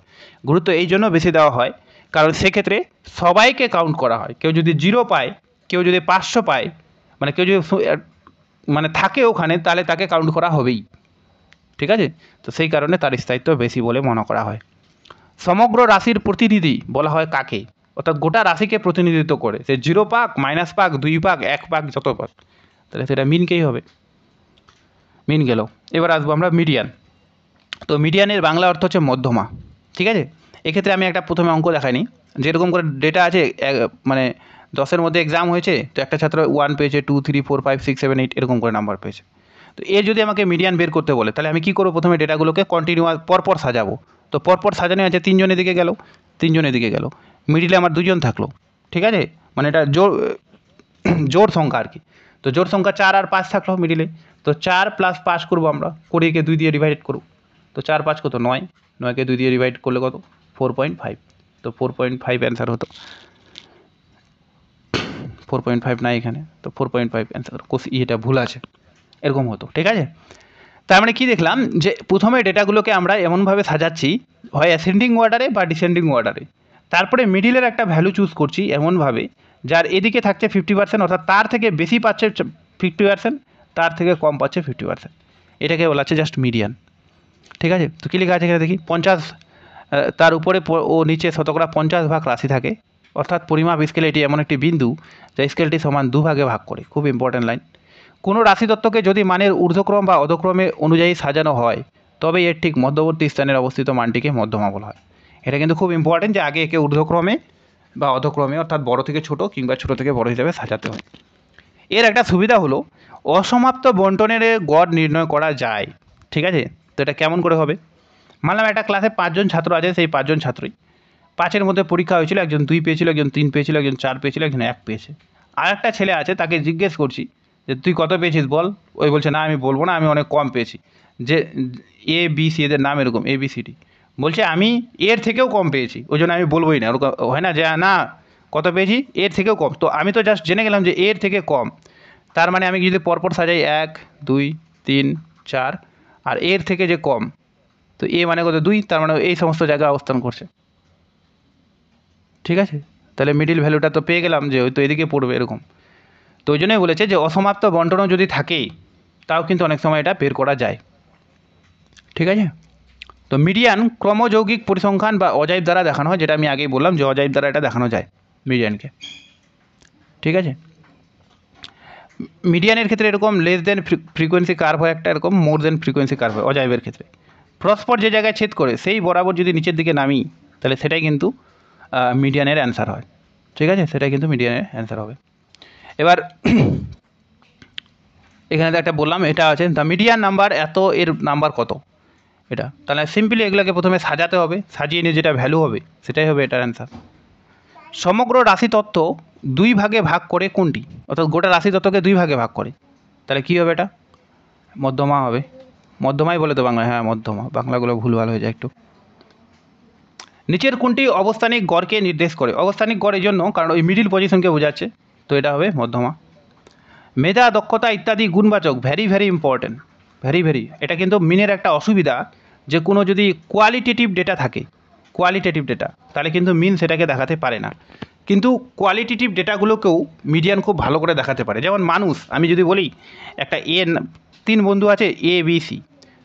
গুরুত্ব এই জন্য বেশি দেওয়া হয় কারণ সেক্ষেত্রে সবাইকে কাউন্ট করা হয়। কেউ যদি 0 পায়, কেউ যদি 500 পায়, মানে কেউ যদি মানে থাকে ওখানে, তাহলে তাকে কাউন্ট করা হবেই, ঠিক আছে। তো সেই কারণে তার স্থায়িত্ব বেশি বলে মনে করা হয়। সমগ্র রাশির প্রতিনিধি বলা হয় কাকে, অর্থাৎ গোটা রাশিকে প্রতিনিধিত্ব করে, সে 0 পাক, মাইনাস পাক, 2 পাক, 1 পাক, যত পাক, তাহলে সেটা মিনকেই হবে। মিন গেল। এবার আসবো আমরা মিডিয়ান। তো মিডিয়ানের বাংলা অর্থ হচ্ছে মধ্যমা, ঠিক আছে। এক্ষেত্রে আমি একটা প্রথমে অঙ্ক দেখাইনি, যেরকম করে ডেটা আছে, মানে 10-এর মধ্যে এক্সাম হয়েছে, তো একটা ছাত্র 1 পেয়েছে, 2, 3, 4, 5, 6, 7, 8 এরকম করে নাম্বার পেয়েছে। তো এর যদি আমাকে মিডিয়ান বের করতে বলে, তাহলে আমি কী করবো, প্রথমে ডেটাগুলোকে কন্টিনিউয়াস পরপর সাজাবো। তো পরপর সাজানো আছে, 3 জনের দিকে গেল, 3 জনের দিকে গেল, মিডিলে আমার 2 জন থাকলো, ঠিক আছে। মানে এটা জোড় সংখ্যা আর কি। তো জোড় সংখ্যা 4 আর 5 থাকলো মিডিলে, তো 4 + 5 করবো আমরা, 20-কে 2 দিয়ে ডিভাইড করবো। তো 4, 5 কত, 9, 9-কে 2 দিয়ে ডিভাইড করলে কত, 4.5। তো 4.5 অ্যান্সার হতো, 4.5 নাই এখানে, তো 4.5 অ্যান্সার। এটা ভুল আছে, এরকম হতো, ঠিক আছে। তার মানে কী দেখলাম, যে প্রথমে ডেটাগুলোকে আমরা এমনভাবে সাজাচ্ছি, হয় অ্যাসেন্ডিং অর্ডারে বা ডিসেন্ডিং অর্ডারে, তারপরে মিডিলের একটা ভ্যালু চুজ করছি এমনভাবে যার এদিকে থাকছে 50%, অর্থাৎ তার থেকে বেশি পাচ্ছে 50%, তার থেকে কম পাচ্ছে 50%। এটাকে বলা হচ্ছে জাস্ট মিডিয়ান। ঠিক আছে, তো কী লেখা আছে এখানে দেখি 50, তার উপরে ও নিচে শতকরা 50 ভাগ রাশি থাকে, অর্থাৎ পরিমাপ স্কেলে এটি এমন একটি বিন্দু যা স্কেলটি সমান 2 ভাগে ভাগ করে। খুব ইম্পর্ট্যান্ট লাইন। কোনো রাশি তত্ত্বকে যদি মানের ঊর্ধ্বক্রম বা অধক্রমে অনুযায়ী সাজানো হয় তবে এর ঠিক মধ্যবর্তী স্থানের অবস্থিত মানটিকে মধ্যমা বলা হয়। এটা কিন্তু খুব ইম্পর্ট্যান্ট যে আগে একে ঊর্ধ্বক্রমে বা অধক্রমে অর্থাৎ বড় থেকে ছোট কিংবা ছোট থেকে বড় হিসাবে সাজাতে হয়। এর একটা সুবিধা হলো অসমাপ্ত বন্টনের গড় নির্ণয় করা যায়। ঠিক আছে, তো এটা কেমন করে হবে? মানলাম একটা ক্লাসে 5 জন ছাত্র আছে, সেই 5 জন ছাত্রই 5-এর মধ্যে পরীক্ষা হয়েছিল, একজন 2 পেয়েছিল, একজন 3 পেয়েছিল, একজন 4 পেয়েছিল, একজন 1 পেয়েছে। আর একটা ছেলে আছে, তাকে জিজ্ঞেস করছি যে তুই কত পেয়েছিস বল। ওই বলছে না আমি বলবো না, আমি অনেক কম পেয়েছি। যে এ বি সি, এদের নাম এরকম এ বি সি ডি, বলছে আমি এর থেকেও কম পেয়েছি, ওই জন্য আমি বলবোই না। ওরকম হয় না যে না কত পেয়েছি, এর থেকেও কম। তো আমি তো জাস্ট জেনে গেলাম যে এর থেকে কম, তার মানে আমি যদি পরপর সাজাই 1 2 3 4 আর এর থেকে যে কম, তো এ মানে কত 2, তার মানে এই সমস্ত জায়গায় অবস্থান করছে। ঠিক আছে, তাহলে মিডিল ভ্যালুটা তো পেয়ে গেলাম যে ওই তো এদিকে পড়বে এরকম। তো ওই জন্যই বলেছে যে অসমাপ্ত বন্টনও যদি থাকে তাও কিন্তু অনেক সময় এটা বের করা যায়। ঠিক আছে, তো মিডিয়ান ক্রমযৌগিক পরিসংখ্যান বা অজাইব দ্বারা দেখানো হয়, যেটা আমি আগেই বললাম যে অজাইব দ্বারা এটা দেখানো যায় মিডিয়ানকে। ঠিক আছে, মিডিয়ানের ক্ষেত্রে এরকম লেস দেন ফ্রিকোয়েন্সি কার্ভ হয় একটা, এরকম মোর দেন ফ্রিকোয়েন্সি কার্ভ হয় অজাইবের ক্ষেত্রে। পরস্পর যে জায়গায় ছেদ করে সেই বরাবর যদি নিচের দিকে নামি তাহলে সেটাই কিন্তু মিডিয়ানের অ্যান্সার হয়। ঠিক আছে, সেটাই কিন্তু মিডিয়ানের অ্যান্সার হবে। এবার এখানে তো একটা বললাম এটা আছে দ্য মিডিয়ান নাম্বার এত, এর নাম্বার কত, এটা তাহলে সিম্পলি এগুলোকে প্রথমে সাজাতে হবে, সাজিয়ে নিয়ে যেটা ভ্যালু হবে সেটাই হবে এটার অ্যান্সার। সমগ্র রাশি তত্ত্ব 2 ভাগে ভাগ করে কোনটি, অর্থাৎ গোটা রাশি তত্ত্বকে 2 ভাগে ভাগ করে, তাহলে কী হবে এটা? মধ্যমা হবে। মধ্যমাই বলে তো বাংলা, হ্যাঁ মধ্যমা, বাংলাগুলো ভুলভাল হয়ে যায় একটু। নিচের কোনটি অবস্থানিক গড়কে নির্দেশ করে? অবস্থানিক গড় এই জন্য কারণ ওই মিডিল পজিশনকে বোঝাচ্ছে, তো এটা হবে মধ্যমা। মেধা, দক্ষতা ইত্যাদি গুণবাচক, ভেরি ভেরি ইম্পর্টেন্ট, ভেরি। এটা কিন্তু মিনের একটা অসুবিধা যে কোনো যদি কোয়ালিটেটিভ ডেটা থাকে, কোয়ালিটেটিভ ডেটা, তাহলে কিন্তু মিন সেটাকে দেখাতে পারে না। কিন্তু কোয়ালিটেটিভ ডেটাগুলোকেও মিডিয়ান খুব ভালো করে দেখাতে পারে। যেমন মানুষ, আমি যদি বলি একটা 3 বন্ধু আছে এ বি সি,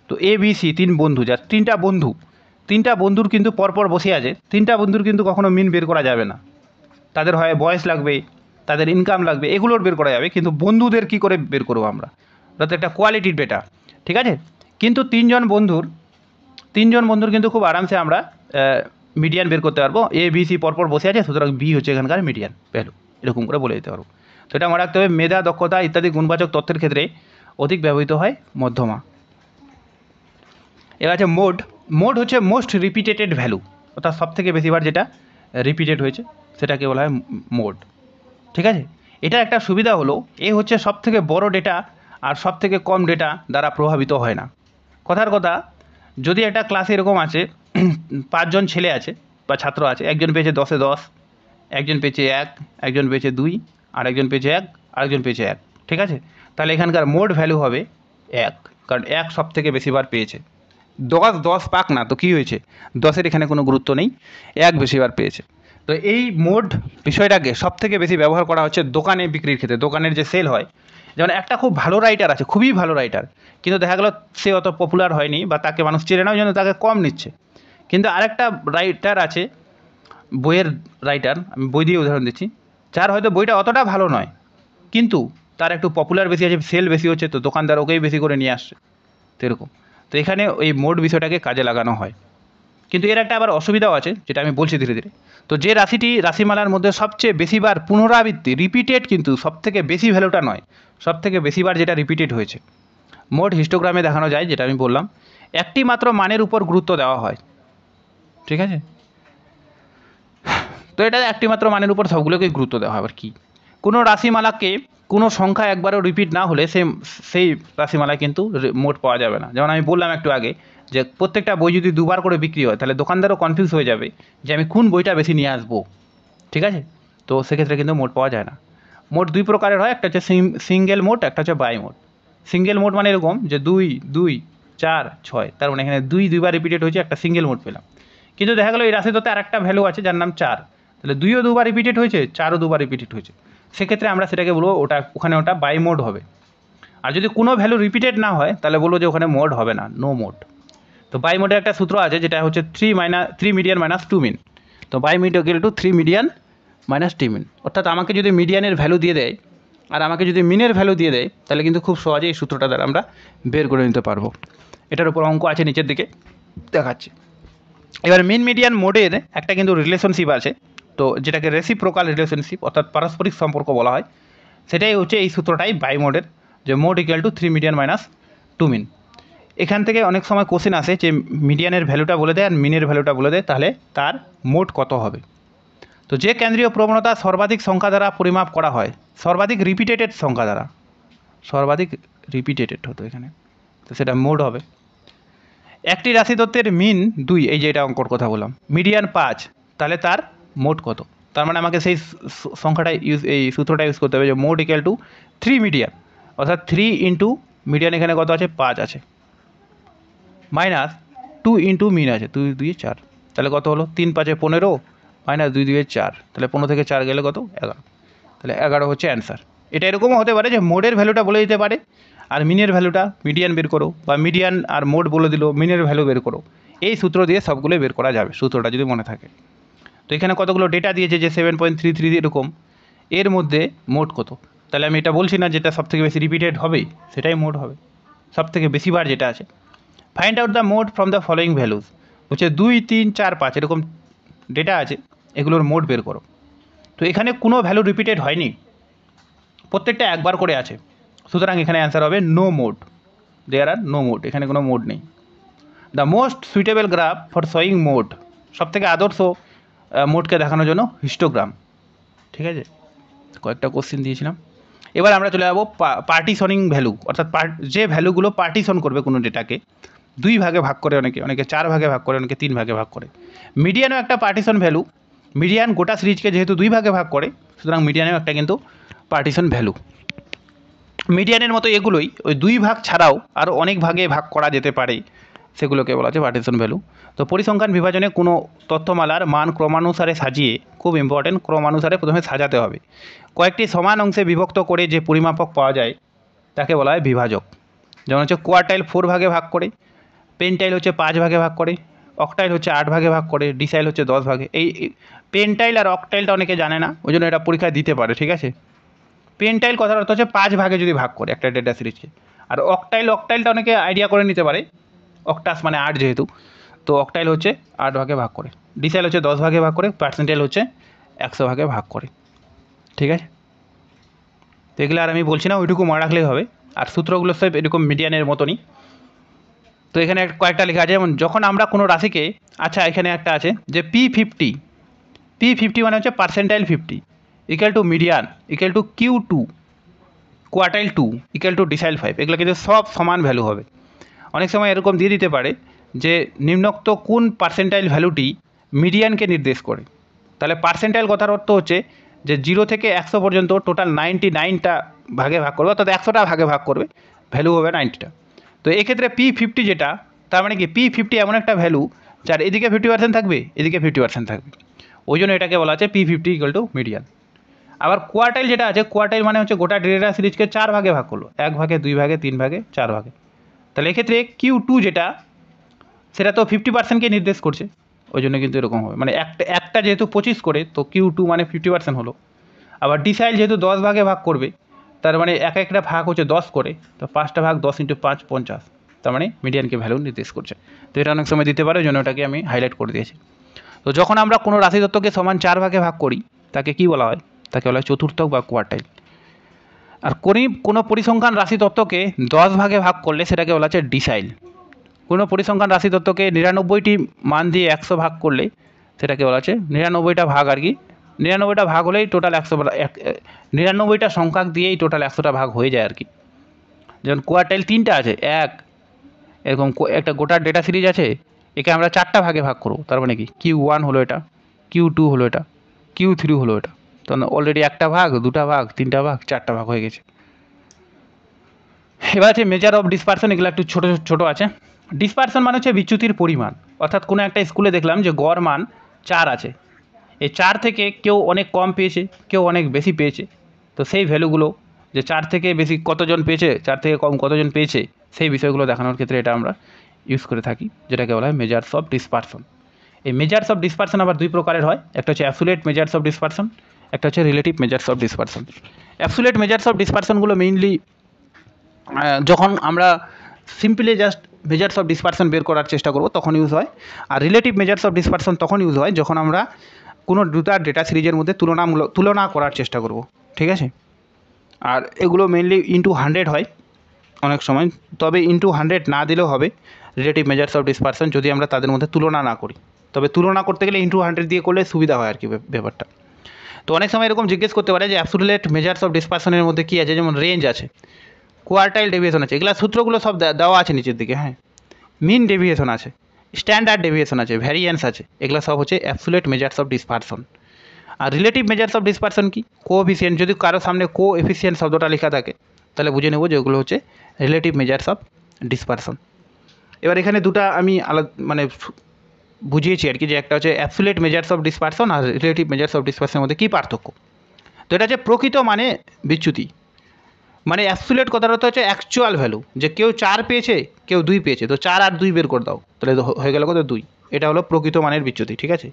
তো এ বি সি 3 বন্ধু, যা 3টা বন্ধুর কিন্তু পরপর বসে আছে, 3টা বন্ধুর কিন্তু কখনো মিন বের করা যাবে না। তাদের হয় বয়স লাগবে, তাদের ইনকাম লাগবে, এগুলোর বের করা যাবে, কিন্তু বন্ধুদের কি করে বের করবো আমরা? ওটা তো একটা কোয়ালিটির ডেটা। ঠিক আছে, কিন্তু 3জন বন্ধুর কিন্তু খুব আরামসে আমরা মিডিয়ান বের করতে পারবো। এ বি সি পরপর বসে আছে, সুতরাং বি হচ্ছে এখানকার মিডিয়ান ভ্যালু, এরকম করে বলে দিতে পারবো। তো এটা মনে রাখতে হবে, মেধা, দক্ষতা ইত্যাদি গুণবাচক তথ্যের ক্ষেত্রে অধিক ব্যবহৃত হয় মধ্যমা। এবার আছে মোড হচ্ছে মোস্ট রিপিটেটেড ভ্যালু, অর্থাৎ সব থেকে বেশিবার যেটা রিপিটেড হয়েছে সেটাকে বলা হয় মোড। ঠিক আছে, এটা একটা সুবিধা হলো এ হচ্ছে সব থেকে বড় ডেটা আর সব থেকে কম ডেটা দ্বারা প্রভাবিত হয় না। কথার কথা, যদি একটা ক্লাসে এরকম আছে 5 জন ছেলে আছে বা ছাত্র আছে, একজন পেয়েছে 10-এ 10, একজন পেয়েছে 1, একজন পেয়েছে 2, আর একজন পেয়েছে 1, আরেকজন পেয়েছে 1। ঠিক আছে, তাহলে এখানকার মোড ভ্যালু হবে 1, কারণ 1 সব থেকে বেশিবার পেয়েছে। 10 পাক না তো কী হয়েছে, 10-এর এখানে কোনো গুরুত্ব নেই, 1 বেশিবার পেয়েছে। তো এই মোড বিষয়টাকে সব থেকে বেশি ব্যবহার করা হচ্ছে দোকানে বিক্রির ক্ষেত্রে, দোকানের যে সেল হয়। যেমন একটা খুব ভালো রাইটার আছে, খুবই ভালো রাইটার, কিন্তু দেখা গেলো সে অত পপুলার হয়নি বা তাকে মানুষ চেনে না, ওই জন্য তাকে কম নিচ্ছে। কিন্তু আরেকটা রাইটার আছে, বইয়ের রাইটার, আমি বই দিয়ে উদাহরণ দিচ্ছি, যার হয়তো বইটা অতটা ভালো নয়, কিন্তু তার একটু পপুলার বেশি আছে, সেল বেশি হচ্ছে, তো দোকানদার ওকেই বেশি করে নিয়ে আসছে। তো এরকম, তো এখানে ওই মোড বিষয়টাকে কাজে লাগানো হয়। কিন্তু এর একটা আবার অসুবিধাও আছে, যেটা আমি বলছি ধীরে ধীরে। তো যে রাশিটি রাশিমালার মধ্যে সবচেয়ে বেশিবার পুনরাবৃত্তি, রিপিটেড, কিন্তু সবথেকে বেশি ভ্যালুটা নয়, সবথেকে বেশিবার যেটা রিপিটেড হয়েছে, মোড হিস্টোগ্রামে দেখানো যায়, যেটা আমি বললাম। একটি মাত্র মানের উপর গুরুত্ব দেওয়া হয়। ঠিক আছে, তো এটা একটি মাত্র মানের উপর সবগুলোকেই গুরুত্ব দেওয়া হয়। আবার কি, কোনো রাশিমালাকে কোনো সংখ্যা একবারও রিপিট না হলে সেই রাশিমালায় কিন্তু মোট পাওয়া যাবে না। যেমন আমি বললাম একটু আগে যে প্রত্যেকটা বই যদি 2বার করে বিক্রি হয় তাহলে দোকানদারও কনফিউজ হয়ে যাবে যে আমি কোন বইটা বেশি নিয়ে আসবো। ঠিক আছে, তো সেক্ষেত্রে কিন্তু মোট পাওয়া যায় না। মোট 2 প্রকারের হয়, একটা হচ্ছে সিঙ্গেল মোট, একটা হচ্ছে বাই মোট। সিঙ্গেল মোট মানে এরকম যে 2 2 4 6, তার মানে এখানে 2 বার রিপিটেড হয়েছে, একটা সিঙ্গেল মোট পেলাম। কিন্তু দেখা গেলো এই রাশিতে আর একটা ভ্যালু আছে যার নাম 4, তাহলে 2ও 2বার রিপিটেড হয়েছে, 4ও 2বার রিপিটেড হয়েছে, সেক্ষেত্রে আমরা সেটাকে বলবো ওটা বাই মোড হবে। আর যদি কোনো ভ্যালু রিপিটেড না হয় তাহলে বলবো যে ওখানে মোড হবে না, নো মোড। তো বাই মোডের একটা সূত্র আছে যেটা হচ্ছে 3 মিডিয়ান মাইনাস 2 মিন। তো by mid equal to 3 median minus 2 mean, অর্থাৎ আমাকে যদি মিডিয়ানের ভ্যালু দিয়ে দেয় আর আমাকে যদি মিনের ভ্যালু দিয়ে দেয় তাহলে কিন্তু খুব সহজেই এই সূত্রটা দ্বারা আমরা বের করে নিতে পারবো। এটার উপর অঙ্ক আছে নিচের দিকে দেখাচ্ছি। এবার মিন মিডিয়ান মোডের একটা কিন্তু রিলেশনশিপ আছে, তো যেটাকে রেসিপ্রোকাল রিলেশনশিপ অর্থাৎ পারস্পরিক সম্পর্ক বলা হয়, সেটাই হচ্ছে এই সূত্রটাই বাই মোডের, যে mode equal to 3 median minus 2 মিন। এখান থেকে অনেক সময় কোশ্চেন আসে যে মিডিয়ানের ভ্যালুটা বলে দেয় আর মিনের ভ্যালুটা বলে দেয়, তাহলে তার মোড কত হবে। তো যে কেন্দ্রীয় প্রবণতা সর্বাধিক সংখ্যা দ্বারা পরিমাপ করা হয়, সর্বাধিক রিপিটেটেড সংখ্যা দ্বারা, সর্বাধিক রিপিটেটেড হতো এখানে, তো সেটা মোড হবে। একটি রাশি তত্ত্বের মিন 2, এই যে এটা অঙ্কর কথা বললাম, মিডিয়ান 5, তাহলে তার মোড কত। তার মানে আমাকে সেই সংখ্যাটা এই সূত্রটা ইউজ করতে হবে যে মোড ইকুয়াল টু 3 মিডিয়ান, অর্থাৎ 3 ইন্টু মিডিয়ান এখানে কত আছে 5 আছে, মাইনাস 2 ইন্টু মিন আছে 2 2 4, তাহলে কত হলো 3 5 15 মাইনাস 2 2 4, তাহলে 15 থেকে 4 গেলে কত 11, তাহলে 11 হচ্ছে অ্যান্সার। এটা এরকমও হতে পারে যে মোডের ভ্যালুটা বলে দিতে পারে আর মিনের ভ্যালুটা মিডিয়ান বের করো, বা মিডিয়ান আর মোড বলে দিল মিনের ভ্যালু বের করো। এই সূত্র দিয়ে সবগুলোই বের করা যাবে সূত্রটা যদি মনে থাকে। তো এখানে কতগুলো ডেটা দিয়েছে যে 7.33 এরকম, এর মধ্যে মোড কত, তাহলে আমি এটা বলছি না যেটা সবথেকে বেশি রিপিটেড হবেই সেটাই মোড হবে, সবথেকে বেশিবার যেটা আছে। Find out the mode from the following values, হচ্ছে 2 3 4 5 এরকম ডেটা আছে, এগুলোর মোড বের করো। তো এখানে কোনো ভ্যালু রিপিটেড হয়নি, প্রত্যেকটা একবার করে আছে, সুতরাং এখানে অ্যান্সার হবে নো মোড, দেয়ার আর নো মোড, এখানে কোনো মোড নেই। The most suitable graph for showing mode, সবথেকে আদর্শ মোডকে দেখানোর জন্য হিস্টোগ্রাম। ঠিক আছে, কয়েকটা কোশ্চেন দিয়েছিলাম। এবার আমরা চলে যাবো পার্টিশনিং ভ্যালু, অর্থাৎ যে ভ্যালুগুলো পার্টিশন করবে কোনো ডেটাকে, 2 ভাগে ভাগ করে, অনেকে 4 ভাগে ভাগ করে, অনেকে 3 ভাগে ভাগ করে। মিডিয়ানও একটা পার্টিশন ভ্যালু, মিডিয়ান গোটা সিরিজকে যেহেতু 2 ভাগে ভাগ করে, সুতরাং মিডিয়ানেও একটা কিন্তু পার্টিশন ভ্যালু। মিডিয়ানের মতো এগুলোই ওই 2 ভাগ ছাড়াও আরও অনেক ভাগে ভাগ করা যেতে পারে, সেগুলোকে বলা হচ্ছে পার্টিশন ভ্যালু। তো পরিসংখ্যান বিভাজনে কোনো তথ্যমালার মান ক্রমানুসারে সাজিয়ে, খুব ইম্পর্টেন্ট, ক্রমানুসারে প্রথমে সাজাতে হবে। কয়েকটি সমান অংশে বিভক্ত করে যে পরিমাপক পাওয়া যায় তাকে বলা হয় বিভাজক। যেমন হচ্ছে কোয়ার্টাইল 4 ভাগে ভাগ করে, পেন্টাইল হচ্ছে 5 ভাগে ভাগ করে, অক্টাইল হচ্ছে 8 ভাগে ভাগ করে, ডিসাইল হচ্ছে 10 ভাগে। এই পেন্টাইল আর অক্টাইলটা অনেকে জানে না, ওই জন্য এটা পরীক্ষায় দিতে পারে। ঠিক আছে, পেন্টাইল কথার অর্থ হচ্ছে 5 ভাগে যদি ভাগ করে একটা ডেটা সিরিজকে, আর অক্টাইলটা অনেকে আইডিয়া করে নিতে পারে, অক্টাস মানে 8 যেহেতু, তো অক্টাইল হচ্ছে 8 ভাগে ভাগ করে, ডিসাইল হচ্ছে 10 ভাগে ভাগ করে, পার্সেন্টাইল হচ্ছে 100 ভাগে ভাগ করে। ঠিক আছে, তো এগুলো আর আমি বলছি না, ওইটুকু মনে রাখলেই হবে। আর সূত্রগুলো সব এরকম মিডিয়ানের মতনই। তো এখানে কয়েকটা লেখা আছে, যেমন যখন আমরা কোনো রাশিকে, আচ্ছা এখানে একটা আছে যে P50 মানে হচ্ছে percentile 50 equal to median equal to Q2 quartile 2 equal to decile 5, এগুলো কিন্তু সব সমান ভ্যালু হবে। অনেক সময় এরকম দিয়ে দিতে পারে যে নিম্নোক্ত কোন পার্সেন্টাইল ভ্যালুটি মিডিয়ানকে নির্দেশ করে, তাহলে পার্সেন্টাইল কথার অর্থ হচ্ছে যে 0 থেকে 100 পর্যন্ত টোটাল 99টা ভাগে ভাগ করবে, অর্থাৎ 100টা ভাগে ভাগ করবে, ভ্যালু হবে 90টা। তো এক্ষেত্রে P50 যেটা, তার মানে কি P50 এমন একটা ভ্যালু যার এদিকে 50% থাকবে, এদিকে 50% থাকবে, ওই জন্য এটাকে বলা আছে P50 ইকুয়াল টু মিডিয়ান। আবার কোয়ার্টাইল যেটা আছে, কোয়ার্টাইল মানে হচ্ছে গোটা ডেটা সিরিজকে 4 ভাগে ভাগ করলো, 1 ভাগে, 2 ভাগে, 3 ভাগে, 4 ভাগে। তাহলে এক্ষেত্রে Q2 যেটা, সেটা তো 50%কে নির্দেশ করছে, ওই জন্য কিন্তু এরকম হবে, মানে একটা যেহেতু 25 করে, তো Q2 মানে 50% হলো। আবার ডিসাইল যেহেতু 10 ভাগে ভাগ করবে, তার মানে একটা ভাগ হচ্ছে 10 করে, তো 5টা ভাগ 10 × 5 50, তার মানে মিডিয়ানকে ভ্যালু নির্দেশ করছে। তো এটা অনেক সময় দিতে পারে, ওই জন্য ওটাকে আমি হাইলাইট করে দিয়েছি। তো যখন আমরা কোনো রাশি তত্ত্বকে সমান 4 ভাগে ভাগ করি, তাকে কি বলা হয়, তাকে বলা হয় চতুর্থক বা কোয়ার্টাইল। আর কোনো পরিসংখ্যান রাশি তত্ত্বকে 10 ভাগে ভাগ করলে সেটাকে বলা হচ্ছে ডিসাইল। কোনো পরিসংখ্যান রাশি তত্ত্বকে 99টি মান দিয়ে 100 ভাগ করলে সেটাকে বলা হচ্ছে 99টা ভাগ, আর কি 99টা ভাগ হলেই টোটাল 100, 99টা সংখ্যা দিয়েই টোটাল 100টা ভাগ হয়ে যায় আর কি। যেমন কোয়ার্টাইল 3টা আছে, এরকম একটা গোটা ডেটা সিরিজ আছে, একে আমরা 4টা ভাগে ভাগ করবো, তার মানে কি Q1 হলো এটা, Q2 হলো এটা, Q3 হলো এটা, তো অলরেডি 1টা ভাগ, 2টা ভাগ, 3টা ভাগ, 4টা ভাগ হয়ে গেছে। এবার আছে মেজার অফ ডিসপারশন, এগুলো একটু ছোটো ছোটো আছে। ডিসপারশন মানে হচ্ছে বিচ্যুতির পরিমাণ, অর্থাৎ কোনো একটা স্কুলে দেখলাম যে গড় মান 4 আছে, এই 4 থেকে কেউ অনেক কম পেয়েছে, কেউ অনেক বেশি পেয়েছে, তো সেই ভ্যালুগুলো যে 4 থেকে বেশি কতজন পেয়েছে, 4 থেকে কম কতজন পেয়েছে, সেই বিষয়গুলো দেখানোর ক্ষেত্রে এটা আমরা ইউজ করে থাকি, যেটাকে বলা হয় মেজার্স অফ ডিসপারশন। এই মেজার্স অফ ডিসপারশন আবার দুই প্রকারের হয়, একটা হচ্ছে অ্যাবসোলিউট মেজার্স অফ ডিসপারশন, একটা হচ্ছে relative measures of dispersion. Absolute measures of ডিসপারশনগুলো মেইনলি যখন আমরা simply just measures of dispersion বের করার চেষ্টা করব তখন ইউজ হয়। আর রিলেটিভ মেজার্স অফ ডিসপারশন তখন ইউজ হয় যখন আমরা কোনো দুটা ডেটা সিরিজের মধ্যে তুলনা করার চেষ্টা করব, ঠিক আছে। আর এগুলো মেইনলি ইনটু 100 হয় অনেক সময়, তবে ইনটু 100 না দিলেও হবে রিলেটিভ মেজার্স অফ ডিসপারশন যদি আমরা তাদের মধ্যে তুলনা না করি। তবে তুলনা করতে গেলে ইনটু 100 দিয়ে করলে সুবিধা হয় আর কি ব্যাপারটা। তো অনেক সময় এরকম জিজ্ঞেস করতে পারে যে অ্যাবসোলিউট মেজার্স অফ ডিসপারশনের মধ্যে কী আছে, যেমন রেঞ্জ আছে, কোয়ার্টাইল ডেভিয়েশন আছে, এগুলো সূত্রগুলো সব দেওয়া আছে নিচের দিকে, হ্যাঁ। মিন ডেভিয়েশন আছে, স্ট্যান্ডার্ড ডেভিয়েশন আছে, ভ্যারিয়েন্স আছে, এগুলো সব হচ্ছে অ্যাবসোলিউট মেজার্স অফ ডিসপারশন। আর রিলেটিভ মেজার্স অফ ডিসপারশন কি, কোএফিসিয়েন্ট, যদি কারো সামনে কোএফিসিয়েন্ট শব্দটা লেখা থাকে তাহলে বুঝে নেব যে ওগুলো হচ্ছে রিলেটিভ মেজার্স অফ ডিসপারশন। এবার এখানে দুটা আমি আলাদা মানে বুঝিয়েছি আর কি, যে একটা হচ্ছে অ্যাবসোলিউট মেজার্স অফ ডিসপারশন আর রিলেটিভ মেজার্স অফ ডিসপারশনের মধ্যে কী পার্থক্য। তো এটা হচ্ছে প্রকৃত মানে বিচ্যুতি, মানে অ্যাবসোলিউট কথাটা হচ্ছে অ্যাকচুয়াল ভ্যালু, যে কেউ 4 পেয়েছে কেউ 2 পেয়েছে, তো 4 আর 2 বের করে দাও, তাহলে হয়ে গেল কত 2। এটা হলো প্রকৃত মানের বিচ্যুতি, ঠিক আছে।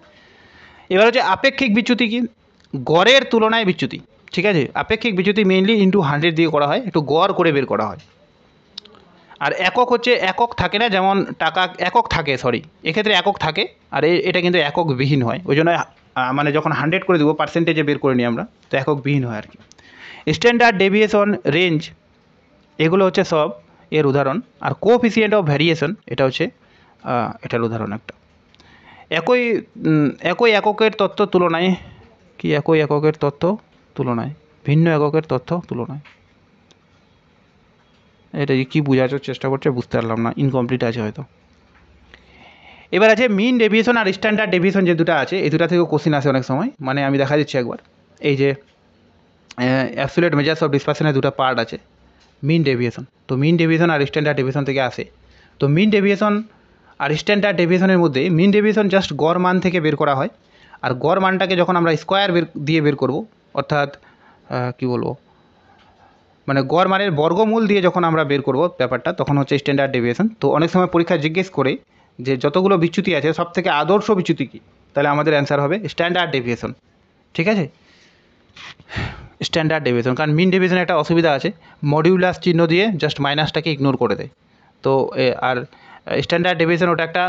এবার হচ্ছে আপেক্ষিক বিচ্যুতি কি, গড়ের তুলনায় বিচ্যুতি, ঠিক আছে। আপেক্ষিক বিচ্যুতি মেইনলি ইনটু 100 দিয়ে করা হয়, একটু গড় করে বের করা হয়। আর একক হচ্ছে একক থাকে না, যেমন টাকা একক থাকে, সরি এক্ষেত্রে একক থাকে, আর এটা কিন্তু একক বিহীন হয়, ওই জন্য মানে যখন 100 করে দেবো পার্সেন্টেজে বের করে নিই আমরা, তো একক বিহীন হয় আর কি। স্ট্যান্ডার্ড ডেভিয়েশন, রেঞ্জ, এগুলো হচ্ছে সব এর উদাহরণ। আর কোএফিসিয়েন্ট অফ ভ্যারিয়েশন এটা হচ্ছে এটার উদাহরণ একটা। একই এককের তথ্য তুলনায় কি, একই এককের তথ্য তুলনায় ভিন্ন এককের তথ্য তুলনায়, এটা কি বোঝানোর চেষ্টা করছে বুঝতে পারলাম না, ইনকমপ্লিট আছে হয়তো। এবার আছে মিন ডেভিয়েশন আর স্ট্যান্ডার্ড ডেভিয়েশন, যে দুটো আছে এই দুটা থেকেও কোশ্চিন আসে অনেক সময়, মানে আমি দেখা দিচ্ছি একবার। এই যে অ্যাবসোলিউট মেজার্স অফ ডিসপারশনের দুটো পার্ট আছে, মিন ডেভিয়েশন, তো মিন ডেভিয়েশন আর স্ট্যান্ডার্ড ডেভিয়েশন থেকে আসে। তো মিন ডেভিয়েশন আর স্ট্যান্ডার্ড ডেভিয়েশনের মধ্যে মিন ডেভিয়েশন জাস্ট গড় মান থেকে বের করা হয়, আর গড় মানটাকে যখন আমরা স্কোয়ার দিয়ে বের করব, অর্থাৎ কি বলবো, মানে গড় মানের বর্গমূল দিয়ে যখন আমরা বের করব ব্যাপারটা, তখন হচ্ছে স্ট্যান্ডার্ড ডেভিয়েশন। তো অনেক সময় পরীক্ষা জিজ্ঞেস করে যে যতগুলো বিচ্যুতি আছে সব থেকে আদর্শ বিচ্যুতি কী, তাহলে আমাদের অ্যান্সার হবে স্ট্যান্ডার্ড ডেভিয়েশন, ঠিক আছে। স্ট্যান্ডার্ড ডেভিয়েশন, কারণ মিন ডেভিয়েশনে একটা অসুবিধা আছে, মডিউলাস চিহ্ন দিয়ে জাস্ট মাইনাসটাকে ইগনোর করে দেয়। তো আর স্ট্যান্ডার্ড ডেভিয়েশন ওটা একটা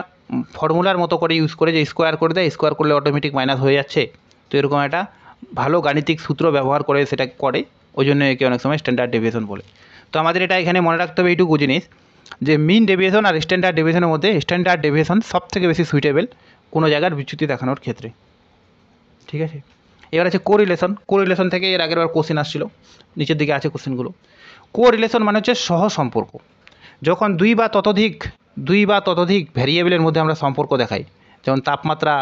ফর্মুলার মতো করে ইউজ করে, যে স্কোয়ার করে দেয়, স্কোয়ার করলে অটোমেটিক মাইনাস হয়ে যাচ্ছে, তো এরকম একটা ভালো গাণিতিক সূত্র ব্যবহার করে সেটা করে, ওই জন্য একে অনেক সময় স্ট্যান্ডার্ড ডেভিয়েশন বলে। তো আমাদের এটা এখানে মনে রাখতে হবে এইটুকু জিনিস, যে মিন ডেভিয়েশন আর স্ট্যান্ডার্ড ডেভিয়েশনের মধ্যে স্ট্যান্ডার্ড ডেভিয়েশন সব থেকে বেশি সুইটেবল কোনো জায়গার বিচ্যুতি দেখানোর ক্ষেত্রে, ঠিক আছে। এবার আছে কোরিলেশন, কোরিলেশন থেকে এর আগের বার কোশ্চেন আসছিল, নিচের দিকে আছে কোশ্চেনগুলো। কোরিলেশন মানে হচ্ছে সহসম্পর্ক, যখন দুই বা ততোধিক ভ্যারিয়েবলের মধ্যে আমরা সম্পর্ক দেখাই, যেমন তাপমাত্রা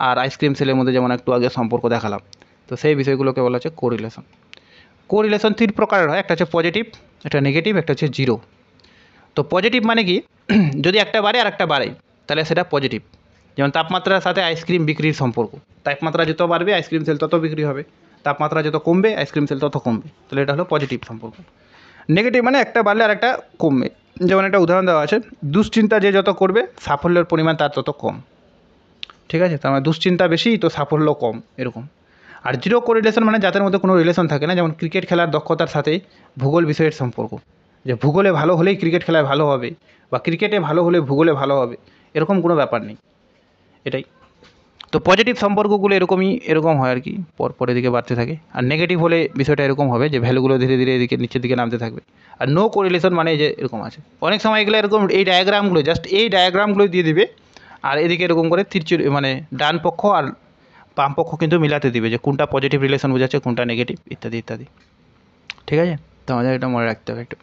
আর আইসক্রিম সেলের মধ্যে যেমন একটু আগে সম্পর্ক দেখালাম, তো সেই বিষয়গুলোকে বলা হচ্ছে কোরিলেশন। কোরিলেশন 3 প্রকারের হয়, একটা হচ্ছে পজিটিভ, একটা নেগেটিভ, একটা হচ্ছে জিরো। তো পজিটিভ মানে কি, যদি একটা বাড়ে আর একটা বাড়ে তাহলে সেটা পজিটিভ, যেমন তাপমাত্রার সাথে আইসক্রিম বিক্রির সম্পর্ক, তাপমাত্রা যত বাড়বে আইসক্রিম সেল তত বিক্রি হবে, তাপমাত্রা যত কমবে আইসক্রিম সেল তত কমবে, তাহলে এটা হলো পজিটিভ সম্পর্ক। নেগেটিভ মানে একটা বাড়লে আর একটা কমবে, যেমন একটা উদাহরণ দেওয়া আছে, দুশ্চিন্তা যে যত করবে সাফল্যের পরিমাণ তার তত কম, ঠিক আছে। তার মানে দুশ্চিন্তা বেশি তো সাফল্য কম, এরকম। আর জিরো কোরিলেশন মানে যাদের মধ্যে কোনো রিলেশন থাকে না, যেমন ক্রিকেট খেলার দক্ষতার সাথে ভূগোল বিষয়ের সম্পর্ক, যে ভূগোলে ভালো হলেই ক্রিকেট খেলায় ভালো হবে, বা ক্রিকেটে ভালো হলে ভূগোলে ভালো হবে, এরকম কোনো ব্যাপার নেই, এটাই। তো পজিটিভ সম্পর্কগুলো এরকম হয় আর কি, পরের দিকে বাড়তে থাকে। আর নেগেটিভ হলে বিষয়টা এরকম হবে যে ভ্যালুগুলো ধীরে ধীরে এদিকে নিচের দিকে নামতে থাকবে। আর নো কোরিলেশন মানে যে এরকম আছে, অনেক সময় এগুলো এরকম এই ডায়াগ্রামগুলো জাস্ট এই ডায়াগ্রামগুলো দিয়ে দিবে, আর এদিকে এরকম করে মানে ডান পক্ষ আর বাম পক্ষ কিন্তু মিলাতে দিবে, যে কোনটা পজিটিভ রিলেশন বোঝাচ্ছে, কোনটা নেগেটিভ, ইত্যাদি ইত্যাদি, ঠিক আছে। তো আমাদের এটা মনে রাখতে হবে একটু।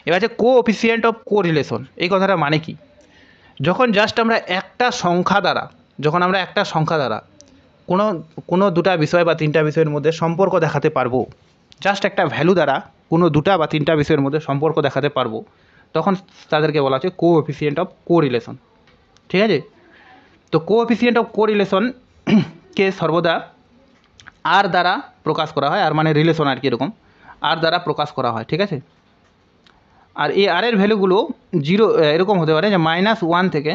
এবার আছে কোএফিসিয়েন্ট অফ কোরিলেশন, এই কথাটা মানে কি, যখন জাস্ট আমরা একটা সংখ্যা দ্বারা কোনো দুটা বিষয় বা তিনটা বিষয়ের মধ্যে সম্পর্ক দেখাতে পারবো, জাস্ট একটা ভ্যালু দ্বারা কোনো দুটা বা তিনটা বিষয়ের মধ্যে সম্পর্ক দেখাতে পারবো, তখন তাদেরকে বলা হচ্ছে কোএফিসিয়েন্ট অফ কোরিলেশন, ঠিক আছে। তো কোএফিসিয়েন্ট অফ কোরিলেশন কে সর্বদা আর দ্বারা প্রকাশ করা হয়, আর মানে রিলেশন আর কি এরকম, আর দ্বারা প্রকাশ করা হয়, ঠিক আছে। আর এই আর এর ভ্যালুগুলো জিরো এরকম হতে পারে যে -1 থেকে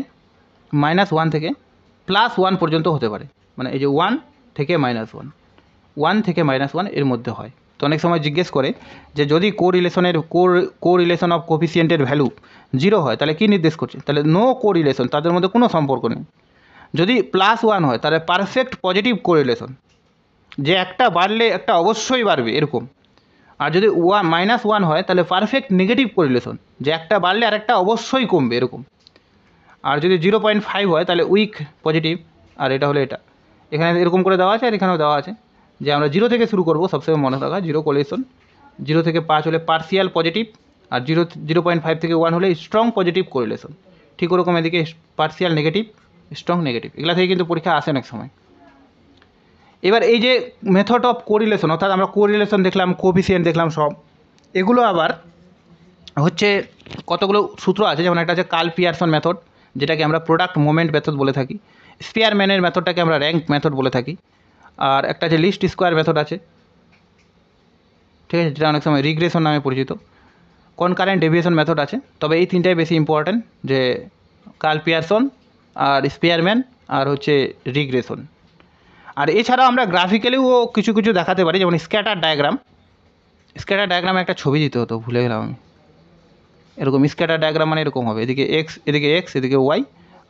+1 পর্যন্ত হতে পারে, মানে এই যে 1 থেকে -1 থেকে -1 এর মধ্যে হয়। তো অনেক সময় জিজ্ঞেস করে যে যদি কোরিলেশন অফ কোফিসিয়েন্টের ভ্যালু 0 হয় তাহলে কী নির্দেশ করছে, তাহলে নো কোরিলেশন, তাদের মধ্যে কোনো সম্পর্ক নেই। যদি +1 হয় তাহলে পারফেক্ট পজিটিভ কোরিলেশন, যে একটা বাড়লে একটা অবশ্যই বাড়বে এরকম। আর যদি -1 হয় তাহলে পারফেক্ট নেগেটিভ কোরিলেশন, যে একটা বাড়লে আর একটা অবশ্যই কমবে এরকম। আর যদি 0.5 হয় তাহলে উইক পজিটিভ, আর এটা হলো এটা। এখানে এরকম করে দেওয়া আছে, আর এখানেও দেওয়া আছে যে আমরা 0 থেকে শুরু করব, সবসময় মনে রাখা 0 কোরিলেশন। 0 থেকে 5 হলে পার্সিয়াল পজিটিভ, আর 0.5 থেকে 1 হলে স্ট্রং পজিটিভ কোরিলেশন। ঠিক ওরকম এদিকে পার্সিয়াল নেগেটিভ, স্ট্রং নেগেটিভ, এগুলা থেকে কিন্তু পরীক্ষা আসে অনেক সময়। এবার এই যে মেথড অফ কোরিলেশন, অর্থাৎ আমরা কোরিলেশন দেখলাম, কোফিসিয়েন্ট দেখলাম, সব এগুলো আবার হচ্ছে কতগুলো সূত্র আছে। যেমন একটা আছে কার্ল পিয়ারসন মেথড, যেটাকে আমরা প্রোডাক্ট মোমেন্ট মেথড বলে থাকি। স্পিয়ারম্যানের মেথডটাকে আমরা র্যাঙ্ক মেথড বলে থাকি। আর একটা আছে লিস্ট স্কোয়ার মেথড আছে, ঠিক আছে, যেটা অনেক সময় রিগ্রেশন নামে পরিচিত। কনকারেন্ট ডেভিয়েশন মেথড আছে। তবে এই তিনটাই বেশি ইম্পর্ট্যান্ট, যে কার্ল পিয়ারসন, আর স্পিয়ারম্যান, আর হচ্ছে রিগ্রেশন। আর এছাড়াও আমরা গ্রাফিক্যালিও কিছু কিছু দেখাতে পারি, যেমন স্ক্যাটার ডায়াগ্রাম। স্ক্যাটার ডায়াগ্রামে একটা ছবি দিতে হতো, ভুলে গেলাম আমি। এরকম স্ক্যাটার ডায়াগ্রাম মানে এরকম হবে, এদিকে এক্স, এদিকে ওয়াই,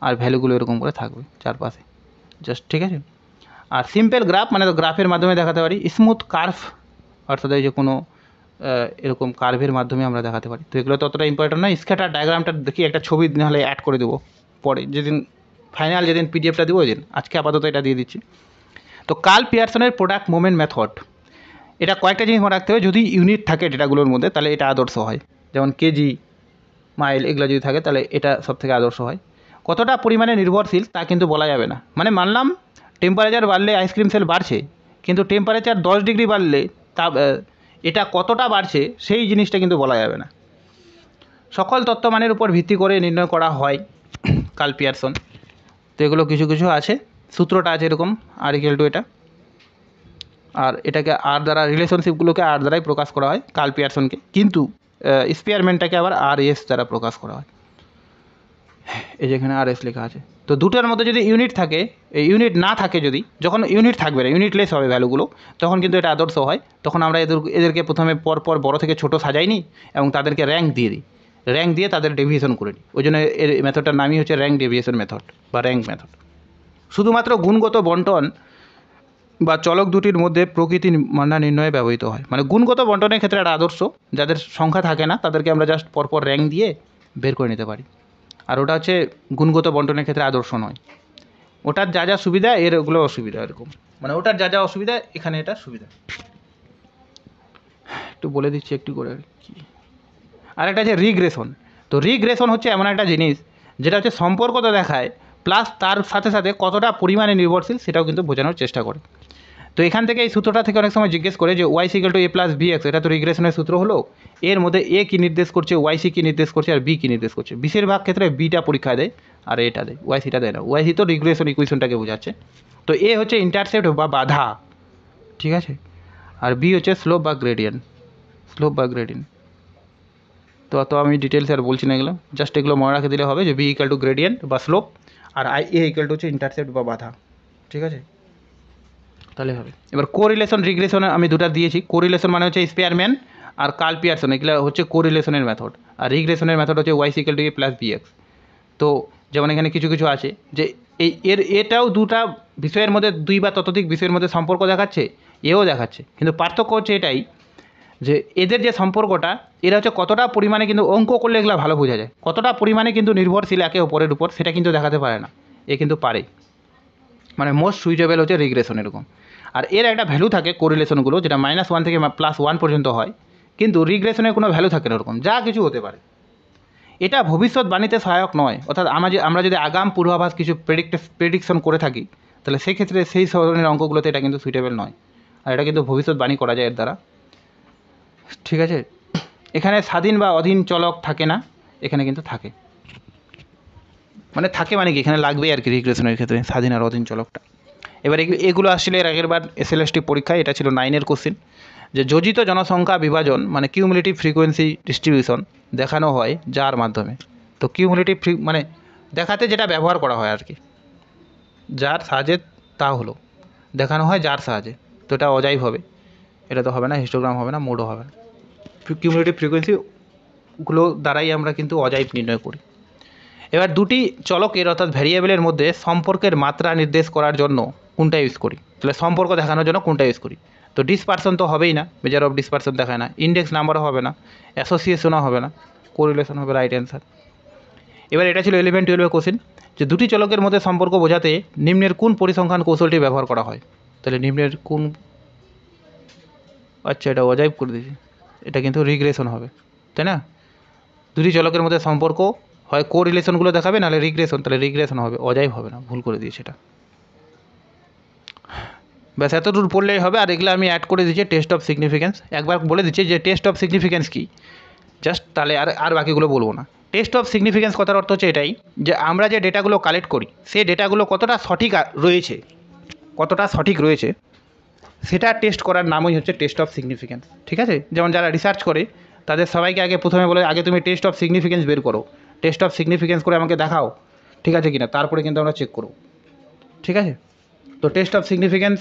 আর ভ্যালুগুলো এরকম করে থাকবে চারপাশে, জাস্ট, ঠিক আছে। আর সিম্পল গ্রাফ মানে তো গ্রাফের মাধ্যমে দেখাতে পারি। স্মুথ কার্ভ, অর্থাৎ এই যে কোনো এরকম কার্ভের মাধ্যমে আমরা দেখাতে পারি। তো এগুলো তো অতটা ইম্পর্টেন্ট নয়। স্ক্যাটার ডায়াগ্রামটা দেখি একটা ছবি নাহলে অ্যাড করে দেবো পরে, যেদিন ফাইনাল যেদিন পিডিএফটা দেবো ওই দিন। আজকে আপাতত এটা দিয়ে দিচ্ছি। তো কার্ল পিয়ারসনের প্রোডাক্ট মোমেন্ট মেথড, এটা কয়েকটা জিনিস মনে রাখতে হবে। যদি ইউনিট থাকে ডেটাগুলোর মধ্যে তাহলে এটা আদর্শ হয়, যেমন কেজি, মাইল, এগুলো যদি থাকে তাহলে এটা সব থেকে আদর্শ হয়। কতটা পরিমাণে নির্ভরশীল তা কিন্তু বলা যাবে না। মানে মানলাম টেম্পারেচার বাড়লে আইসক্রিম সেল বাড়ছে, কিন্তু টেম্পারেচার 10 ডিগ্রি বাড়লে তা এটা কতটা বাড়ছে সেই জিনিসটা কিন্তু বলা যাবে না। সকল তত্ত্বমানের উপর ভিত্তি করে নির্ণয় করা হয় কার্ল পিয়ারসন। তো এগুলো কিছু কিছু আছে, সূত্রটা আছে এরকম R=, এটা, আর এটাকে আর দ্বারা, রিলেশনশিপগুলোকে আর দ্বারাই প্রকাশ করা হয় কার্ল পিয়ারসনকে, কিন্তু স্পিয়ারম্যানটাকে আবার RS দ্বারা প্রকাশ করা হয়। এই যেখানে RS লেখা আছে। তো দুটোর মধ্যে যদি ইউনিট থাকে, এই ইউনিট না থাকে, যদি যখন ইউনিট থাকবে না, ইউনিটলেস হবে ভ্যালুগুলো, তখন কিন্তু এটা আদর্শ হয়। তখন আমরা এদেরকে প্রথমে পর বড় থেকে ছোট সাজাই নিই এবং তাদেরকে র্যাঙ্ক দিয়ে দিই, র্যাঙ্ক দিয়ে তাদের ডেভিয়েশন করে নিই। ওই জন্য এর মেথডটার নামই হচ্ছে র্যাঙ্ক ডেভিয়েশন মেথড বা র্যাঙ্ক মেথড। শুধুমাত্র গুণগত বন্টন বা চলক দুটির মধ্যে প্রকৃতি মানা নির্ণয়ে ব্যবহৃত হয়। মানে গুণগত বন্টনের ক্ষেত্রে একটা আদর্শ, যাদের সংখ্যা থাকে না তাদেরকে আমরা জাস্ট পরপর র্যাঙ্ক দিয়ে বের করে নিতে পারি। আর ওটা হচ্ছে গুণগত বন্টনের ক্ষেত্রে আদর্শ নয়। ওটার যা যা সুবিধা এর ওগুলো অসুবিধা, এরকম। মানে ওটার যা যা অসুবিধা এখানে এটা সুবিধা। একটু বলে দিচ্ছি একটু করে কি। আর একটা আছে রিগ্রেশন। তো রিগ্রেশন হচ্ছে এমন একটা জিনিস যেটা হচ্ছে সম্পর্ক তো দেখায়, প্লাস তার সাথে সাথে কতটা পরিমাণে নির্ভরশীল সেটাও কিন্তু বোঝানোর চেষ্টা করে। তো এখান থেকে এই সূত্রটা থেকে অনেক সময় জিজ্ঞেস করে যে y=a+bx, এটা তো রিগ্রেশনের সূত্র হলো। এর মধ্যে a কী নির্দেশ করছে, yc কী নির্দেশ করছে, আর b কী নির্দেশ করছে। বেশিরভাগ ক্ষেত্রে বিটা পরীক্ষা দেয় আর এটা দেয়, ycটা দেয় না। yc তো রিগ্রেশন ইকুয়েশনটাকে বোঝাচ্ছে। তো a হচ্ছে ইন্টারসেপ্ট বা বাধা, ঠিক আছে, আর b হচ্ছে স্লোপ বা গ্রেডিয়েন্ট, তো আমি ডিটেলস আর বলছি না, এগুলো জাস্ট এগুলো মনে রাখে দিলে হবে যে b = গ্রেডিয়েন্ট বা স্লোপ, আর a হচ্ছে ইন্টারসেপ্ট বা বাধা, ঠিক আছে, তাহলে হবে। এবার কোরিলেশন রিগ্রেশন আমি দুটো দিয়েছি। কোরিলেশন মানে হচ্ছে স্পিয়ারম্যান আর কার্ল পিয়ারসন, এগুলো হচ্ছে কোরিলেশনের মেথড। আর রিগ্রেশনের মেথড হচ্ছে y=a+bx। তো যেমন এখানে কিছু কিছু আছে যে এটাও দুটা বিষয়ের মধ্যে, দুই বা ততোধিক বিষয়ের মধ্যে সম্পর্ক দেখাচ্ছে, এও দেখাচ্ছে, কিন্তু পার্থক্য হচ্ছে এটাই যে এদের যে সম্পর্কটা, এরা হচ্ছে কতটা পরিমাণে, কিন্তু অঙ্ক করলে এগুলো ভালো বোঝা যায়, কতটা পরিমাণে কিন্তু নির্ভরশীল একে অপরের উপর, সেটা কিন্তু দেখাতে পারে না, এ কিন্তু পারে। মানে মোস্ট সুইটেবল হচ্ছে রিগ্রেশন এরকম। আর এর একটা ভ্যালু থাকে কোরিলেশনগুলো, যেটা -1 থেকে +1 পর্যন্ত হয়, কিন্তু রিগ্রেশনের কোনো ভ্যালু থাকে না, ওরকম যা কিছু হতে পারে। এটা ভবিষ্যৎবাণীতে সহায়ক নয়, অর্থাৎ আমরা যদি আগাম পূর্বাভাস কিছু প্রেডিকশন করে থাকি, তাহলে সেক্ষেত্রে সেই ধরনের অঙ্কগুলোতে এটা কিন্তু সুইটেবল নয়। আর এটা কিন্তু ভবিষ্যৎবাণী করা যায় এর দ্বারা, ঠিক আছে। এখানে স্বাধীন বা অধীন চলক থাকে না, এখানে কিন্তু থাকে। মানে থাকে মানে কি, এখানে লাগবে আর কি রিগ্রেশনের ক্ষেত্রে স্বাধীন আর অধীন চলকটা। এবার এগুলো আসলে এর আগের বার SLST পরীক্ষায়, এটা ছিল 9-এর কোশ্চেন। যে যোজিত জনসংখ্যা বিভাজন মানে কিউমুলেটিভ ফ্রিকোয়েন্সি ডিস্ট্রিবিউশন দেখানো হয় যার মাধ্যমে। তো কিউমুলেটিভ মানে দেখাতে যেটা ব্যবহার করা হয় আর কি, যার সাহায্যে তা হলো দেখানো হয় যার সাহায্যে। তো এটা অজাইব হবে, এটা তো হবে না, হিস্টোগ্রাম হবে না, মোডও হবে না। কিউমুলেটিভ ফ্রিকোয়েন্সিগুলো দ্বারাই আমরা কিন্তু অজাইব নির্ণয় করি। এবার দুটি চলকের অর্থাৎ ভ্যারিয়েবলের মধ্যে সম্পর্কের মাত্রা নির্দেশ করার জন্য কোনটা ইউজ করি, তাহলে সম্পর্ক দেখানোর জন্য কোনটা ইউজ করি। তো ডিসপারশন তো হবেই না, মেজার অফ ডিসপারশন দেখায় না, ইন্ডেক্স নাম্বারও হবে না, অ্যাসোসিয়েশনও হবে না, কোরিলেশন হবে রাইট অ্যান্সার। এবার এটা ছিল 11-12 কোশ্চেন, যে দুটি চলকের মধ্যে সম্পর্ক বোঝাতে নিম্নের কোন পরিসংখ্যান কৌশলটি ব্যবহার করা হয়। তাহলে নিম্নের কোন, আচ্ছা এটা অজাইব করে দিয়েছি, এটা কিন্তু রিগ্রেশন হবে, তাই না? দুটি চলকের মধ্যে সম্পর্ক হয় কোরিলেশনগুলো দেখাবে, নাহলে রিগ্রেশন, তাহলে রিগ্রেশন হবে, অজাইব হবে না, ভুল করে দিয়েছি এটা। ব্যাস এতদূর পড়লেই হবে। আর এগুলো আমি অ্যাড করে দিচ্ছি টেস্ট অফ সিগনিফিকেন্স, একবার বলে দিচ্ছি যে টেস্ট অফ সিগনিফিকেন্স কী, জাস্ট তাহলে আর বাকিগুলো বলবো না। টেস্ট অফ সিগনিফিকেন্স কথার অর্থ হচ্ছে এটাই, যে আমরা যে ডেটাগুলো কালেক্ট করি সেই ডেটাগুলো কতটা সঠিক রয়েছে সেটা টেস্ট করার নামই হচ্ছে টেস্ট অফ সিগনিফিকেন্স। ঠিক আছে, যেমন যারা রিসার্চ করে তাদের সবাইকে আগে প্রথমে বলে আগে তুমি টেস্ট অফ সিগনিফিকেন্স বের করো, টেস্ট অফ সিগনিফিকেন্স করে আমাকে দেখাও ঠিক আছে কিনা, তারপরে কিন্তু আমরা চেক করব। ঠিক আছে, তো টেস্ট অফ সিগনিফিকেন্স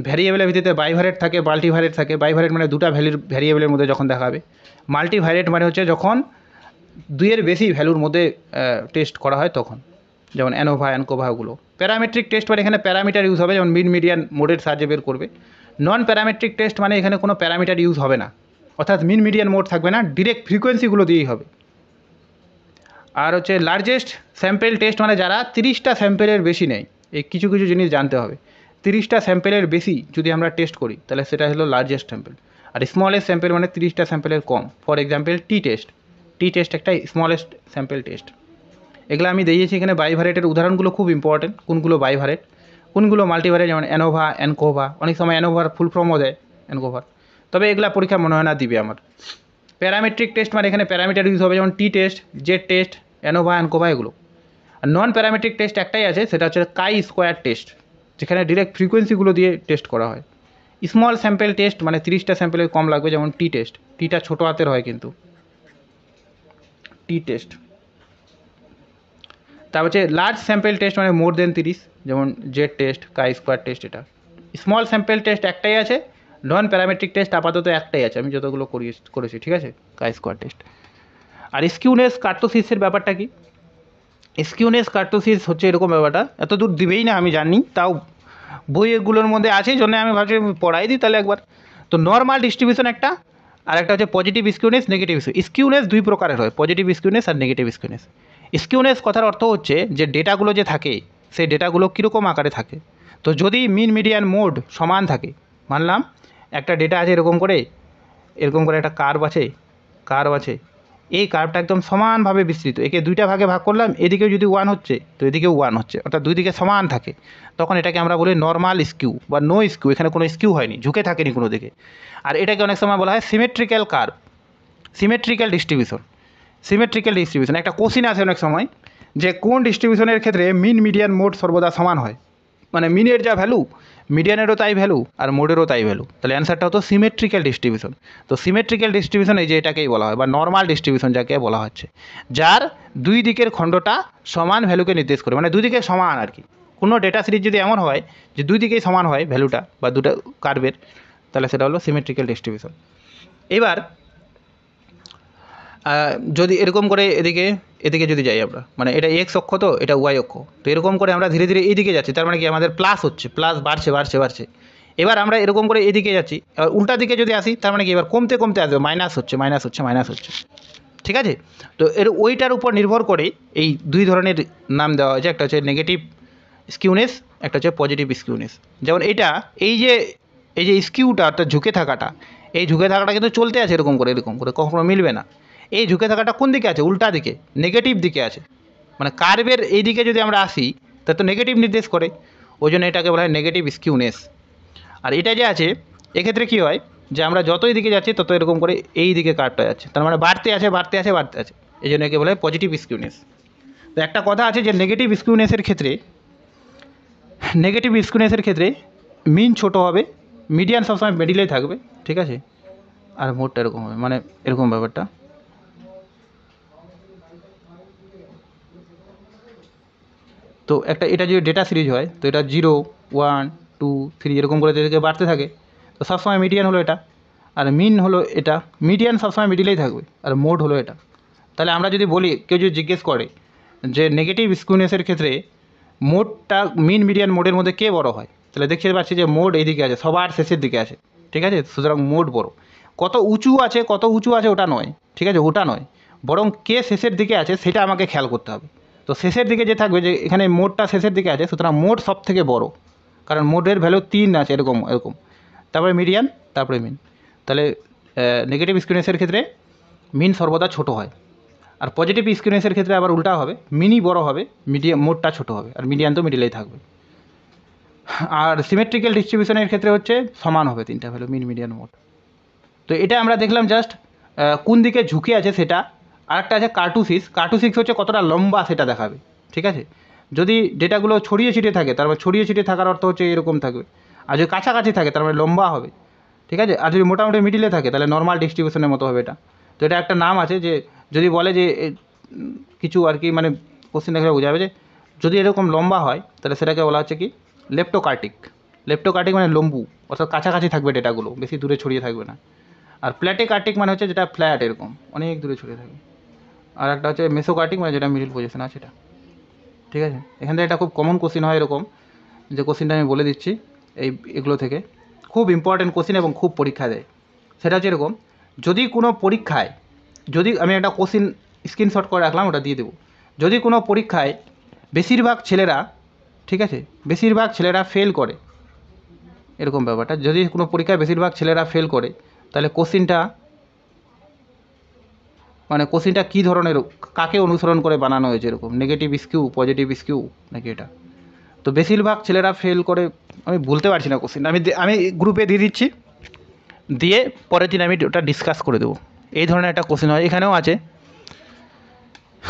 ভ্যারিয়েবলের ভিত্তিতে বাইভারেট থাকে, মাল্টিভারেট থাকে। বাইভারেট মানে দুটা ভ্যারিয়েবলের মধ্যে যখন দেখাবে, মাল্টিভারেট মানে হচ্ছে যখন দুইয়ের বেশি ভ্যালুর মধ্যে টেস্ট করা হয় তখন, যেমন অ্যানোভা অ্যানকোভা ওগুলো। প্যারামেট্রিক টেস্ট মানে এখানে প্যারামিটার ইউজ হবে, যেমন মিন মিডিয়ান মোডের সাহায্যে বের করবে। নন প্যারামেট্রিক টেস্ট মানে এখানে কোনো প্যারামিটার ইউজ হবে না, অর্থাৎ মিন মিডিয়ান মোড থাকবে না, ডিরেক্ট ফ্রিকোয়েন্সিগুলো দিয়েই হবে। আর হচ্ছে লার্জেস্ট স্যাম্পেল টেস্ট মানে যারা 30টা স্যাম্পেলের বেশি নেয়। এই কিছু কিছু জিনিস জানতে হবে, 30টা স্যাম্পেলের বেশি যদি আমরা টেস্ট করি তাহলে সেটা হলো লার্জেস্ট স্যাম্পেল। আর স্মলেস্ট স্যাম্পেল মানে 30টা স্যাম্পেলের কম। ফর এক্সাম্পল টি টেস্ট একটা স্মলেস্ট স্যাম্পেল টেস্ট। এগুলো আমি দিয়েছি এখানে। বাইভারেটের উদাহরণগুলো খুব ইম্পর্টেন্ট, কোনগুলো বাইভারেট কোনগুলো মাল্টিভারেট, যেমন অ্যানোভা অ্যানকোভা, অনেক সময় অ্যানোভার ফুল ফর্মও দেয় অ্যানকোভার, তবে এগুলা পরীক্ষা মনে হয় না দিবে আমার। প্যারামেট্রিক টেস্ট মানে এখানে প্যারামিটার ইউজ হবে, যেমন টি টেস্ট, জেড টেস্ট, অ্যানোভা অ্যানকোভা এগুলো। আর নন প্যারামেট্রিক টেস্ট একটাই আছে, সেটা হচ্ছে কাই স্কোয়ার টেস্ট, যেখানে ডিরেক্ট ফ্রিকোয়েন্সিগুলো দিয়ে টেস্ট করা হয়। স্মল স্যাম্পেল টেস্ট মানে 30টা স্যাম্পেলের কম লাগবে, যেমন টি টেস্ট, টিটা ছোটো হাতের হয় কিন্তু টি টেস্ট। তারপর হচ্ছে লার্জ স্যাম্পেল টেস্ট মানে মোর দেন 30, যেমন জেড টেস্ট, কাই স্কোয়ার টেস্ট। এটা স্মল স্যাম্পেল টেস্ট একটাই আছে, নন প্যারামেট্রিক টেস্ট আপাতত একটাই আছে, আমি যতগুলো করেছি। ঠিক আছে, কাই স্কোয়ার টেস্ট। আর স্কিউনেস কার্টোসিসের ব্যাপারটা কি? স্কিউনেস কার্টোসিস হচ্ছে এরকম ব্যাপারটা, এত দূর দিবেই না আমি জানি, তাও বইগুলোর মধ্যে আছে জন্য আমি ভাবছি পড়াই দিই তাহলে একবার। তো নর্মাল ডিস্ট্রিবিউশন একটা, আর একটা হচ্ছে পজিটিভ স্কিউনেস, নেগেটিভ স্কিউনেস। দুই প্রকারের হয়, পজিটিভ স্কিউনেস আর নেগেটিভ স্কিউনেস। স্কিউনেস কথার অর্থ হচ্ছে যে ডেটাগুলো যে থাকে সেই ডেটাগুলো কীরকম আকারে থাকে। তো যদি মিন মিডিয়ান মোড সমান থাকে, মানলাম একটা ডেটা আছে এরকম করে একটা কার্ভ আছে, এই কার্ভটা একদম সমানভাবে বিস্তৃত, একে দুইটা ভাগে ভাগ করলাম, এদিকেও যদি 1 হচ্ছে তো এদিকেও 1 হচ্ছে, অর্থাৎ দুই দিকে সমান থাকে, তখন এটাকে আমরা বলি নর্মাল স্কিউ বা নো স্কিউ। এখানে কোনো স্কিউ হয়নি, ঝুঁকে থাকেনি কোনো দিকে। আর এটাকে অনেক সময় বলা হয় সিমেট্রিক্যাল কার্ভ, সিমেট্রিক্যাল ডিস্ট্রিবিউশন। একটা কোশ্চিন আছে অনেক সময় যে কোন ডিস্ট্রিবিউশনের ক্ষেত্রে মিন মিডিয়ান মোড সর্বদা সমান হয়, মানে মিনের যা ভ্যালু মিডিয়ানেরও তাই ভ্যালু আর মোডেরও তাই ভ্যালু, তাহলে অ্যান্সারটা হতো সিমেট্রিক্যাল ডিস্ট্রিবিউশন। তো সিমেট্রিক্যাল ডিস্ট্রিবিউশন এই যে এটাকেই বলা হয়, বা নর্মাল ডিস্ট্রিবিউশন যাকে বলা হচ্ছে, যার দুই দিকের খণ্ডটা সমান ভ্যালুকে নির্দেশ করে, মানে দুই দিকে সমান আর কি। কোনো ডেটা সিরিজ যদি এমন হয় যে দুই দিকেই সমান হয় ভ্যালুটা বা দুটো কার্ভের, তাহলে সেটা হলো সিমেট্রিক্যাল ডিস্ট্রিবিউশন। এবার যদি এরকম করে এদিকে যদি যাই আমরা, মানে এটা এক্স অক্ষ, তো এটা ওয়াই অক্ষ, তো এরকম করে আমরা ধীরে ধীরে এইদিকে যাচ্ছি, তার মানে কি আমাদের প্লাস হচ্ছে, প্লাস বাড়ছে। এবার আমরা এরকম করে এদিকে যাচ্ছি, এবার উল্টা দিকে যদি আসি তার মানে কি এবার কমতে আসবে, মাইনাস হচ্ছে। ঠিক আছে, তো ওইটার উপর নির্ভর করে এই দুই ধরনের নাম দেওয়া হয়েছে, একটা হচ্ছে নেগেটিভ স্কিউনেস, একটা হচ্ছে পজিটিভ স্কিউনেস। যেমন এই যে স্কিউটা অর্থাৎ ঝুঁকে থাকাটা কিন্তু চলতে আছে এরকম করে কখনো মিলবে না। এই ঝুঁকে থাকাটা কোন দিকে আছে? উল্টা দিকে, নেগেটিভ দিকে আছে, মানে কার্ভের এই দিকে যদি আমরা আসি তা তো নেগেটিভ নির্দেশ করে, ওই জন্য এটাকে বলা হয় নেগেটিভ স্কিউনেস। আর এটা যে আছে এক্ষেত্রে কী হয় যে আমরা যতই দিকে যাচ্ছি তত এরকম করে এই দিকে কার্ভটা যাচ্ছে, তার মানে বাড়তে আছে, এই জন্য একে বলা হয় পজিটিভ স্কিউনেস। তো একটা কথা আছে যে নেগেটিভ স্কিউনেসের ক্ষেত্রে মিন ছোট হবে মিডিয়ান সবসময় মিডিলেই থাকবে, ঠিক আছে। আর মোডটা এরকম হবে, মানে এরকম ব্যাপারটা। তো একটা এটা যদি ডেটা সিরিজ হয় তো এটা 0 1 2 3 এরকম করে যেদিকে বাড়তে থাকে, তো সবসময় মিডিয়ান হলো এটা, আর মিন হলো এটা। মিডিয়ান সবসময় মিডিলেই থাকবে, আর মোড হলো এটা। তাহলে আমরা যদি বলি, কেউ যদি জিজ্ঞেস করে যে নেগেটিভ স্কিউনেসের ক্ষেত্রে মোডটা মিন মিডিয়ান মোডের মধ্যে কে বড় হয়, তাহলে দেখতে পাচ্ছি যে মোড এইদিকে আছে, সবার শেষের দিকে আছে, ঠিক আছে। সুতরাং মোড বড়। কত উঁচু আছে ওটা নয়, ঠিক আছে, ওটা নয়, বরং কে শেষের দিকে আছে সেটা আমাকে খেয়াল করতে হবে। তো শেষের দিকে যে থাকবে, যে এখানে মোডটা শেষের দিকে আছে, সুতরাং মোড সব থেকে বড়, কারণ মোডের ভ্যালু 3 আছে, এরকম এরকম। তারপরে মিডিয়ান, তারপরে মিন। তাহলে নেগেটিভ স্কিউনেসের ক্ষেত্রে মিন সর্বদা ছোট হয়, আর পজিটিভ স্কিউনেসের ক্ষেত্রে আবার উল্টা হবে, মিনই বড় হবে, মিডিয়াম মোডটা ছোট হবে, আর মিডিয়ান তো মিডিলেই থাকবে। আর সিমেট্রিক্যাল ডিস্ট্রিবিউশনের ক্ষেত্রে হচ্ছে সমান হবে তিনটা ভ্যালু, মিন মিডিয়ান মোড। তো এটা আমরা দেখলাম জাস্ট কোন দিকে ঝুঁকে আছে সেটা। আরেকটা আছে কার্টোসিস হচ্ছে কতটা লম্বা সেটা দেখাবে, ঠিক আছে। যদি ডেটাগুলো ছড়িয়ে ছিটিয়ে থাকে, তার মানে ছড়িয়ে ছিটিয়ে থাকার অর্থ হচ্ছে এরকম থাকবে। আর যদি কাছাকাছি থাকে তার মানে লম্বা হবে, ঠিক আছে। আর যদি মোটামুটি মিডিলে থাকে তাহলে নর্মাল ডিস্ট্রিবিউশনের মতো হবে এটা। তো এটা একটা নাম আছে, যে যদি বলে যে কিছু আর কি, মানে কোশ্চেন দেখলে বোঝাবে যে যদি এরকম লম্বা হয় তাহলে সেটাকে বলা হচ্ছে কি লেপ্টোকার্টিক। লেপ্টোকার্টিক মানে লম্বু, অর্থাৎ কাছাকাছি থাকবে ডেটাগুলো, বেশি দূরে ছড়িয়ে থাকবে না। আর প্ল্যাটিকার্টিক মানে হচ্ছে যেটা ফ্ল্যাট, এরকম অনেক দূরে ছড়িয়ে থাকে। আর একটা হচ্ছে মেসোকার্টিক, মানে যেটা মিডিল পজিশন আছে এটা, ঠিক আছে। এখান থেকে এটা খুব কমন কোশ্চেন হয় এরকম, যে কোশ্চেনটা আমি বলে দিচ্ছি এগুলো থেকে, খুব ইম্পর্টেন্ট কোশ্চেন এবং খুব পরীক্ষা দেয়। সেটা হচ্ছে এরকম, যদি কোনো পরীক্ষায়, যদি আমি একটা কোশ্চেন স্ক্রিনশট করে রাখলাম, ওটা দিয়ে দেবো। যদি কোনো পরীক্ষায় বেশিরভাগ ছেলেরা, ঠিক আছে, বেশিরভাগ ছেলেরা ফেল করে, এরকম ব্যাপারটা, যদি কোনো পরীক্ষায় বেশিরভাগ ছেলেরা ফেল করে, তাহলে কোশ্চেনটা কী ধরনের, কাকে অনুসরণ করে বানানো হয়েছে, এরকম নেগেটিভ স্কিউ, পজিটিভ স্কিউ, নাকি এটা। তো বেশিরভাগ ছেলেরা ফেল করে, আমি বলতে পারছি না কোশ্চেনটা, আমি গ্রুপে দিয়ে দিচ্ছি, দিয়ে পরের দিন আমি ওটা ডিসকাস করে দেবো। এই ধরনের একটা কোশ্চেন হয়, এখানেও আছে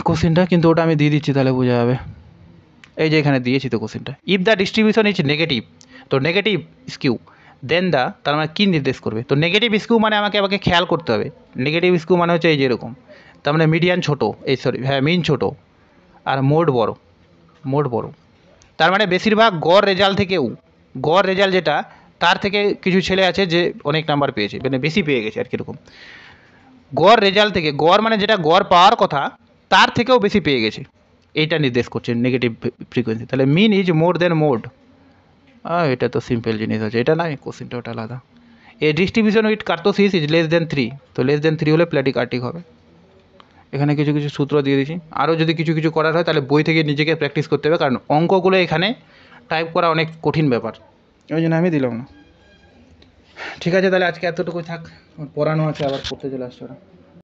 কোশ্চেনটা, কিন্তু ওটা আমি দিয়ে দিচ্ছি, তাহলে বোঝা যাবে। এই যে এখানে দিয়েছি তো কোশ্চেনটা, if the distribution is negative, তো নেগেটিভ স্কিউ দেন তার মানে কী নির্দেশ করবে। তো নেগেটিভ স্কিউ মানে আমাকে খেয়াল করতে হবে। নেগেটিভ স্কিউ মানে হচ্ছে এই যে এরকম, তার মানে মিডিয়ান ছোটো, মিন ছোটো, আর মোড বড়। তার মানে বেশিরভাগ গড় রেজাল্ট যেটা, তার থেকে কিছু ছেলে আছে যে অনেক নাম্বার পেয়েছে, মানে বেশি পেয়ে গেছে আর কীরকম। গড় রেজাল্ট থেকে, গড় মানে যেটা গড় পাওয়ার কথা তার থেকেও বেশি পেয়ে গেছে, এইটা নির্দেশ করছে নেগেটিভ ফ্রিকোয়েন্সি। তাহলে মিন ইজ মোর দেন মোড। এটা তো সিম্পল জিনিস আছে, এটা নাই, কোশ্চেনটা ওটা আলাদা। A distribution with kurtosis is less than 3, তো লেস দেন 3 হলে প্ল্যাটিকার্টিক হবে। এখানে কিছু কিছু সূত্র দিয়ে দিচ্ছি, আরও যদি কিছু করার হয় তাহলে বই থেকে নিজেকে প্র্যাকটিস করতে হবে, কারণ অঙ্কগুলো এখানে টাইপ করা অনেক কঠিন ব্যাপার, ওই জন্য আমি দিলাম না। ঠিক আছে, তাহলে আজকে এতটুকু থাক, পড়ানো আছে, আবার পড়তে চলে আসছে ওরা।